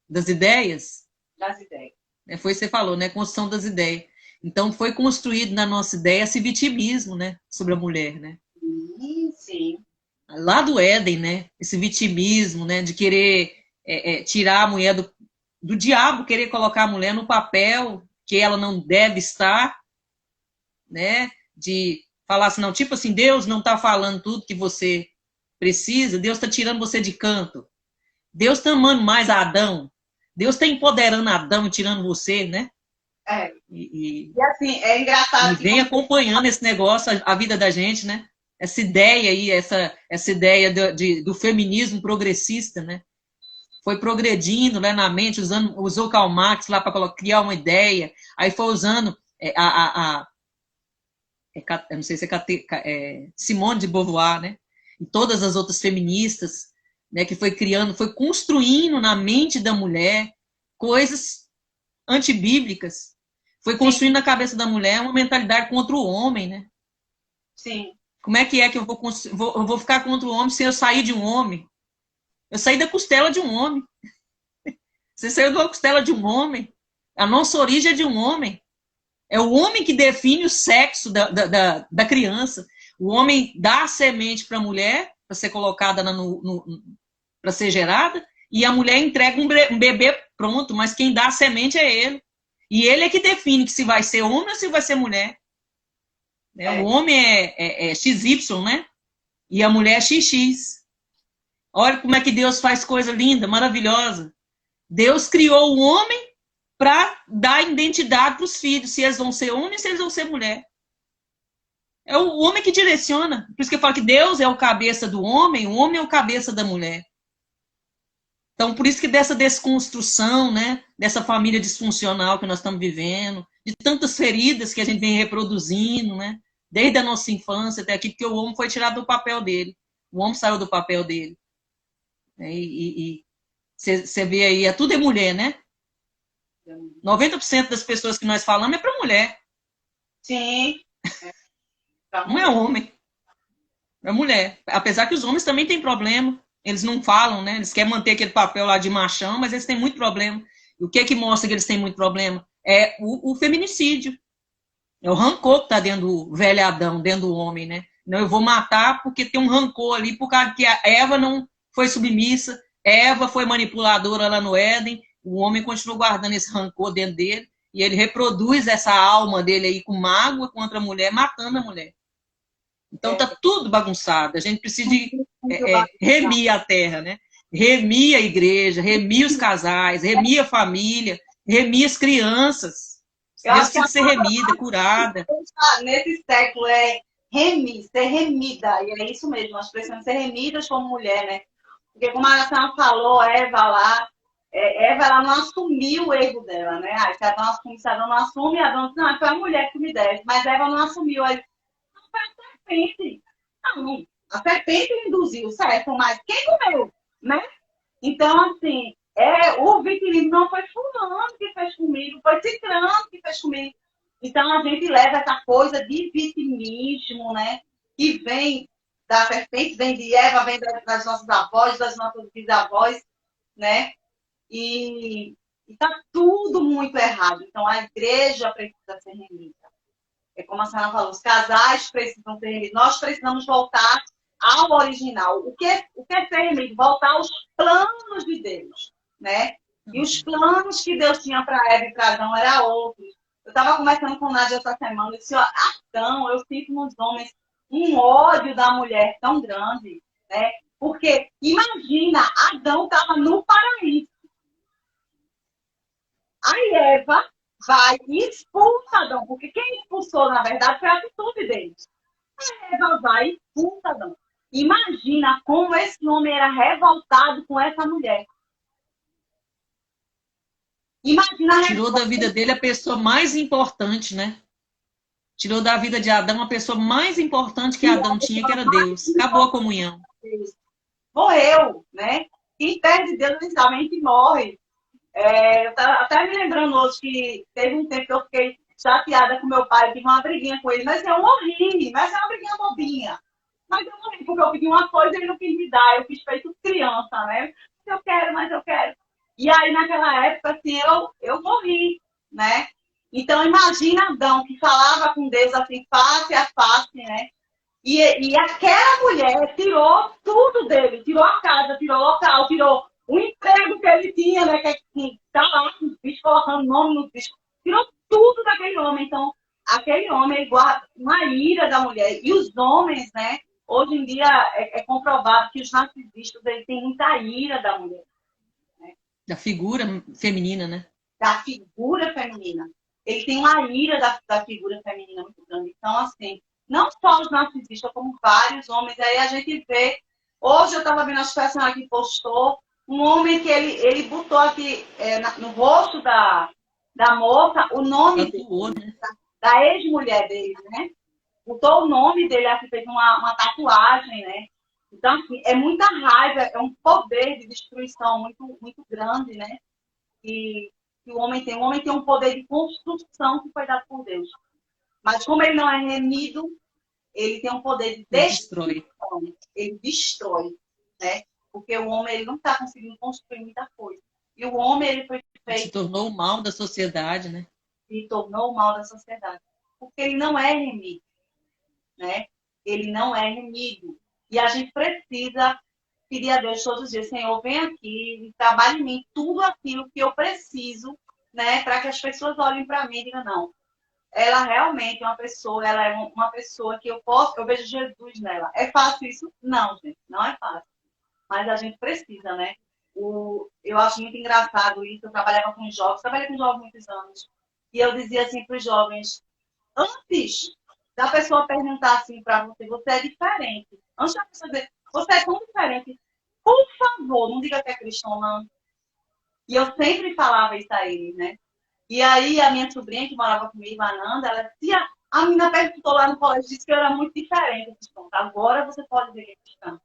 Das ideias. Das ideias. Foi o que você falou, né? Construção das ideias. Então, foi construído na nossa ideia esse vitimismo, né? Sobre a mulher, né? Sim. Lá do Éden, né? Esse vitimismo, né? De querer tirar a mulher do diabo, querer colocar a mulher no papel que ela não deve estar, né? De falar assim, não, tipo assim, Deus não está falando tudo que você precisa, Deus está tirando você de canto. Deus está amando mais a Adão. Deus está empoderando Adão e tirando você, né? E assim, é engraçado. E vem acompanhando esse negócio, a vida da gente, né? Essa ideia aí, essa ideia do feminismo progressista, né? Foi progredindo, né, na mente, usou Karl Marx lá para criar uma ideia, aí foi usando eu não sei se Simone de Beauvoir, né? E todas as outras feministas, né, que foi criando, foi construindo na mente da mulher coisas antibíblicas, foi construindo na cabeça da mulher uma mentalidade contra o homem, né? Sim. Como é que eu vou ficar contra o homem se eu sair de um homem? Eu saí da costela de um homem. Você saiu da costela de um homem. A nossa origem é de um homem. É o homem que define o sexo da criança. O homem dá a semente para a mulher, para ser colocada para ser gerada, e a mulher entrega um bebê pronto, mas quem dá a semente é ele. E ele é que define que se vai ser homem ou se vai ser mulher. O homem é XY, né? E a mulher é XX. Olha como é que Deus faz coisa linda, maravilhosa. Deus criou o homem para dar identidade para os filhos, se eles vão ser homem, se eles vão ser mulher. É o homem que direciona. Por isso que eu falo que Deus é o cabeça do homem, o homem é o cabeça da mulher. Então, por isso que dessa desconstrução, né, dessa família disfuncional que nós estamos vivendo, de tantas feridas que a gente vem reproduzindo, né, desde a nossa infância até aqui, porque o homem foi tirado do papel dele. O homem saiu do papel dele. E você vê aí, tudo é mulher, né? 90% das pessoas que nós falamos é para mulher. Sim. Não é homem. É mulher. Apesar que os homens também têm problema. Eles não falam, né? Eles querem manter aquele papel lá de machão, mas eles têm muito problema. E o que é que mostra que eles têm muito problema? É o feminicídio. É o rancor que está dentro do velho Adão, dentro do homem, né? Não, eu vou matar porque tem um rancor ali, por causa que a Eva não foi submissa, Eva foi manipuladora lá no Éden, o homem continuou guardando esse rancor dentro dele, E ele reproduz essa alma dele aí com mágoa contra a mulher, matando a mulher. Então tá tudo bagunçado. A gente precisa de remir a terra, né? Remir a igreja, remir os casais, remir a família, remir as crianças. Elas precisam ser remida, curada. Nesse século é remir, ser remida. E é isso mesmo, nós precisamos ser remidas como mulher, né? Porque como a senhora falou, Eva ela não assumiu o erro dela, né? Se Adão não assume, Adão disse, não, foi a mulher que me desse. Mas Eva não assumiu. Aí, foi a serpente. Não, a serpente induziu, certo? Mas quem comeu, né? Então, assim, o vitimismo não foi fulano que fez comigo, foi ciclano que fez comigo. Então, a gente leva essa coisa de vitimismo, né? Que vem da serpente, vem de Eva, vem das nossas avós, das nossas bisavós, né? E está tudo muito errado. Então, a igreja precisa ser remida. É como a senhora falou, os casais precisam ser remidos. Nós precisamos voltar ao original. O que é ser remido? Voltar aos planos de Deus, né? E os planos que Deus tinha para Eva e para Adão eram outros. Eu estava conversando com o Nádia essa semana e disse, Adão, eu sinto nos homens um ódio da mulher tão grande, né? Porque, imagina, Adão estava no paraíso. Aí Eva vai e expulsa Adão, porque quem expulsou, na verdade, foi a atitude deles. A Eva vai e expulsa Adão. Imagina como esse homem era revoltado com essa mulher. Imagina Tirou da vida dele a pessoa mais importante, né? Tirou da vida de Adão a pessoa mais importante que Adão tinha, que era Deus. Acabou a comunhão. Morreu, né? Quem perde Deus, inicialmente morre. Eu estava até me lembrando hoje que teve um tempo que eu fiquei chateada com meu pai, tive uma briguinha com ele, mas eu morri, mas é uma briguinha bobinha. Mas eu morri porque eu pedi uma coisa e ele não quis me dar, eu fiz feito criança, né? Eu quero, mas eu quero. E aí, naquela época, assim, eu morri, né? Então, imagina Adão, que falava com Deus assim, face a face, né? E aquela mulher tirou tudo dele, tirou a casa, tirou o local, tirou o emprego que ele tinha, né? Que tá lá com os bichos, colocando nome nos bichos. Tirou tudo daquele homem. Então, aquele homem, ele guarda uma ira da mulher. E os homens, né? Hoje em dia é comprovado que os narcisistas, eles têm muita ira da mulher. Né? Da figura feminina, né? Da figura feminina. Ele tem uma ira da figura feminina muito grande. Então, assim, não só os narcisistas, como vários homens. Aí a gente vê... Hoje eu estava vendo a situação aqui que postou um homem que ele botou aqui no rosto da moça o nome da ex-mulher dele, né? Botou o nome dele aqui, fez uma tatuagem, né? Então, assim, é muita raiva, é um poder de destruição muito, muito grande, né? Que o homem tem. O homem tem um poder de construção que foi dado por Deus. Mas como ele não é remido, ele tem um poder de destruição. Ele destrói, né? Porque o homem ele não está conseguindo construir muita coisa. E o homem ele foi feito... Se tornou o mal da sociedade, né? Se tornou o mal da sociedade. Porque ele não é remido, né? Ele não é remido. E a gente precisa pedir a Deus todos os dias, Senhor, vem aqui e trabalhe em mim tudo aquilo que eu preciso, né? Para que as pessoas olhem para mim e digam, não, ela realmente é uma pessoa, ela é uma pessoa que eu vejo Jesus nela. É fácil isso? Não, gente, não é fácil. Mas a gente precisa, né? Eu acho muito engraçado isso. Eu trabalhava com jovens, trabalhei com jovens há muitos anos. E eu dizia assim para os jovens, antes da pessoa perguntar assim para você, você é diferente. Antes da pessoa dizer, você é tão diferente, por favor, não diga que é cristão, não. E eu sempre falava isso a eles, né? E aí a minha sobrinha que morava comigo, a Nanda, ela dizia, a menina perguntou lá no colégio, disse que eu era muito diferente. Eu disse, agora você pode dizer que é cristão,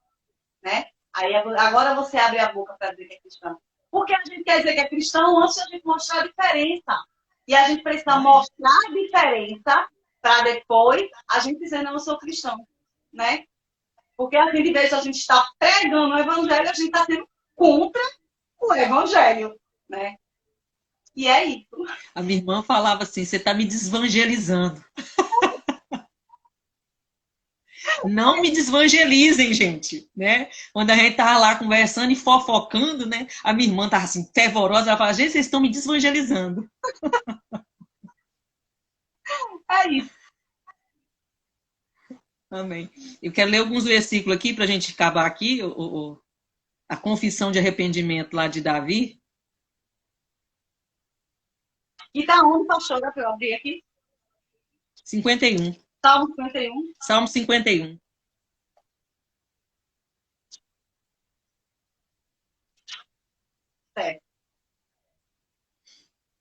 né? Aí agora você abre a boca para dizer que é cristão. Porque a gente quer dizer que é cristão antes de a gente mostrar a diferença. E a gente precisa mostrar a diferença para depois a gente dizer, não, eu sou cristão, né? Porque a gente, em vez de a gente estar pregando o evangelho, a gente está sendo contra o evangelho, né? E é isso. A minha irmã falava assim, você está me desvangelizando. Não me desvangelizem, gente, né? Quando a gente tava lá conversando e fofocando, né? A minha irmã tava assim, fervorosa, ela falava, gente, vocês estão me desvangelizando. É isso. Amém. Eu quero ler alguns versículos aqui para a gente acabar aqui, a confissão de arrependimento lá de Davi. E da onde, pastor, para eu abrir aqui? 51. Salmo 51. Salmo 51. Certo.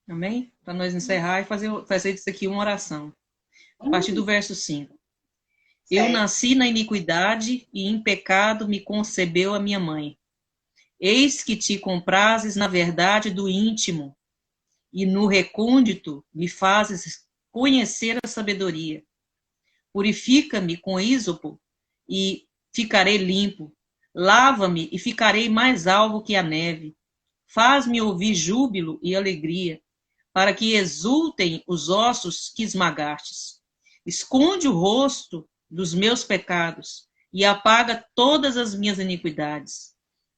Amém? Para nós encerrar e fazer disso aqui uma oração. A partir do verso 5. Eu nasci na iniquidade e em pecado me concebeu a minha mãe. Eis que te comprases na verdade do íntimo, e no recôndito me fazes conhecer a sabedoria. Purifica-me com ísopo e ficarei limpo. Lava-me e ficarei mais alvo que a neve. Faz-me ouvir júbilo e alegria, para que exultem os ossos que esmagastes. Esconde o rosto dos meus pecados e apaga todas as minhas iniquidades.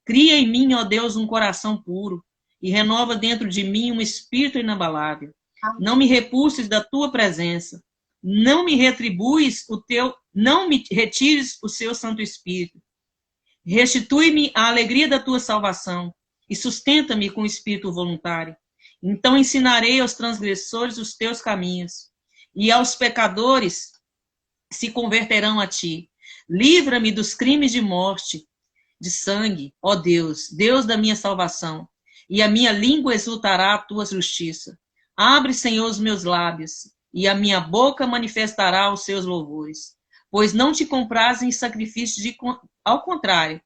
Cria em mim, ó Deus, um coração puro e renova dentro de mim um espírito inabalável. Não me repulses da tua presença. Não me não me retires o seu Santo Espírito. Restitui-me a alegria da tua salvação e sustenta-me com o espírito voluntário. Então ensinarei aos transgressores os teus caminhos, e aos pecadores se converterão a ti. Livra-me dos crimes de morte, de sangue, ó Deus, Deus da minha salvação, e a minha língua exultará a tua justiça. Abre, Senhor, os meus lábios, e a minha boca manifestará os seus louvores. Pois não te comprazem em sacrifício ao contrário,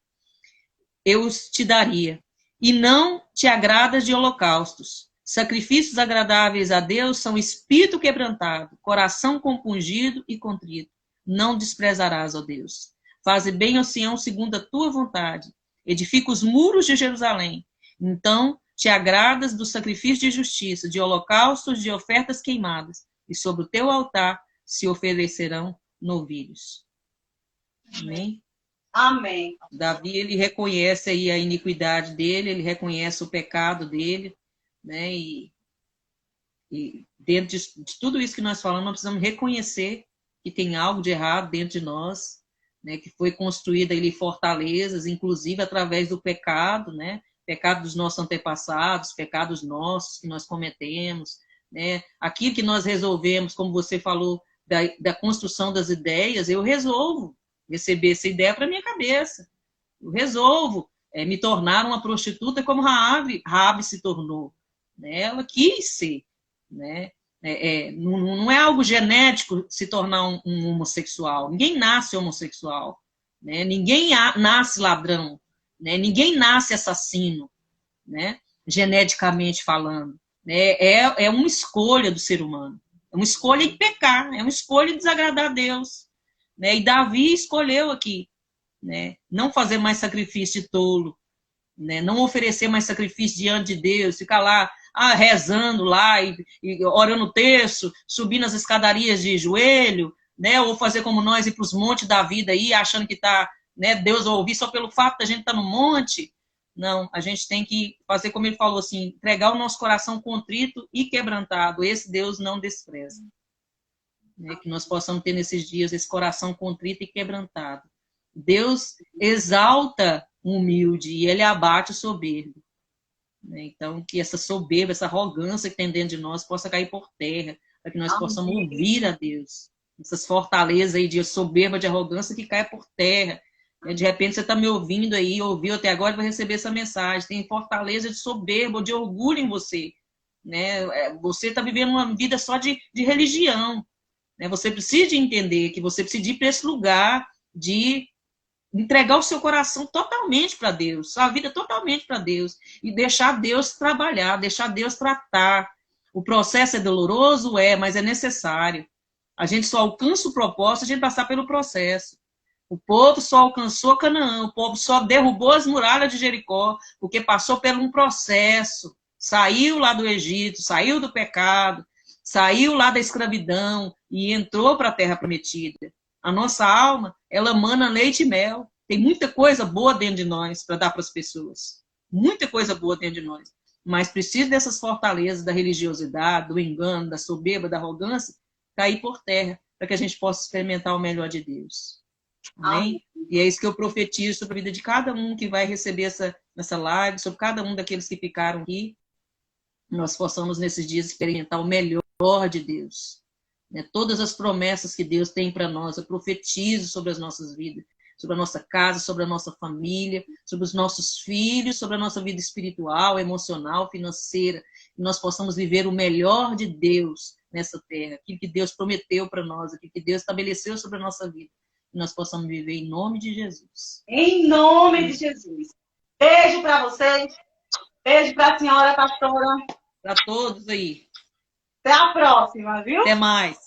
eu os te daria. E não te agradas de holocaustos. Sacrifícios agradáveis a Deus são espírito quebrantado, coração compungido e contrito. Não desprezarás, ó Deus. Faze bem, ó Sião, segundo a tua vontade. Edifica os muros de Jerusalém. Então te agradas do sacrifício de justiça, de holocaustos, de ofertas queimadas. E sobre o teu altar se oferecerão novilhos. Amém? Amém. Davi, ele reconhece aí a iniquidade dele, ele reconhece o pecado dele, né? E dentro de tudo isso que nós falamos, nós precisamos reconhecer que tem algo de errado dentro de nós, né? Que foi construída ali fortalezas, inclusive através do pecado, né? Pecado dos nossos antepassados, pecados nossos que nós cometemos, né? Aquilo que nós resolvemos, como você falou, da construção das ideias, eu resolvo receber essa ideia para minha cabeça. Eu resolvo me tornar uma prostituta como Raabe se tornou. Né? Ela quis ser. Né? Não é algo genético se tornar um homossexual. Ninguém nasce homossexual. Né? Ninguém nasce ladrão. Né? Ninguém nasce assassino, né? Geneticamente falando. Né? É uma escolha do ser humano. É uma escolha em pecar. É uma escolha em desagradar a Deus. Né? E Davi escolheu aqui, né? Não fazer mais sacrifício de tolo, né? Não oferecer mais sacrifício diante de Deus, ficar lá rezando lá e orando o terço, subindo as escadarias de joelho, né? Ou fazer como nós, ir para os montes da vida aí, achando que tá, né, Deus vai ouvir só pelo fato da gente estar no monte. Não, a gente tem que fazer como ele falou assim, entregar o nosso coração contrito e quebrantado. Esse Deus não despreza. Né, que nós possamos ter nesses dias esse coração contrito e quebrantado. Deus exalta o humilde e ele abate o soberbo. Né, então, que essa soberba, essa arrogância que tem dentro de nós possa cair por terra, para que nós possamos ouvir a Deus. Essas fortalezas aí de soberba, de arrogância que cai por terra. De repente você está me ouvindo aí, ouviu até agora e vai receber essa mensagem. Tem fortaleza de soberba, de orgulho em você. Né? Você está vivendo uma vida só de religião. Você precisa de entender que você precisa ir para esse lugar de entregar o seu coração totalmente para Deus, sua vida totalmente para Deus, e deixar Deus trabalhar, deixar Deus tratar. O processo é doloroso? Mas é necessário. A gente só alcança o propósito se a gente passar pelo processo. O povo só alcançou Canaã, o povo só derrubou as muralhas de Jericó, porque passou por um processo. Saiu lá do Egito, saiu do pecado, saiu lá da escravidão e entrou para a terra prometida. A nossa alma, ela mana leite e mel. Tem muita coisa boa dentro de nós para dar para as pessoas. Muita coisa boa dentro de nós. Mas precisa dessas fortalezas da religiosidade, do engano, da soberba, da arrogância, cair por terra, para que a gente possa experimentar o melhor de Deus. Amém? Amém. E é isso que eu profetizo sobre a vida de cada um que vai receber essa live, sobre cada um daqueles que ficaram aqui. Nós possamos, nesses dias, experimentar o melhor de Deus. Né? Todas as promessas que Deus tem para nós, eu profetizo sobre as nossas vidas, sobre a nossa casa, sobre a nossa família, sobre os nossos filhos, sobre a nossa vida espiritual, emocional, financeira. Que nós possamos viver o melhor de Deus nessa terra, aquilo que Deus prometeu para nós, aquilo que Deus estabeleceu sobre a nossa vida. Que nós possamos viver em nome de Jesus. Em nome de Jesus. Beijo para vocês. Beijo para a senhora pastora. Para todos aí. Até a próxima, viu? Até mais.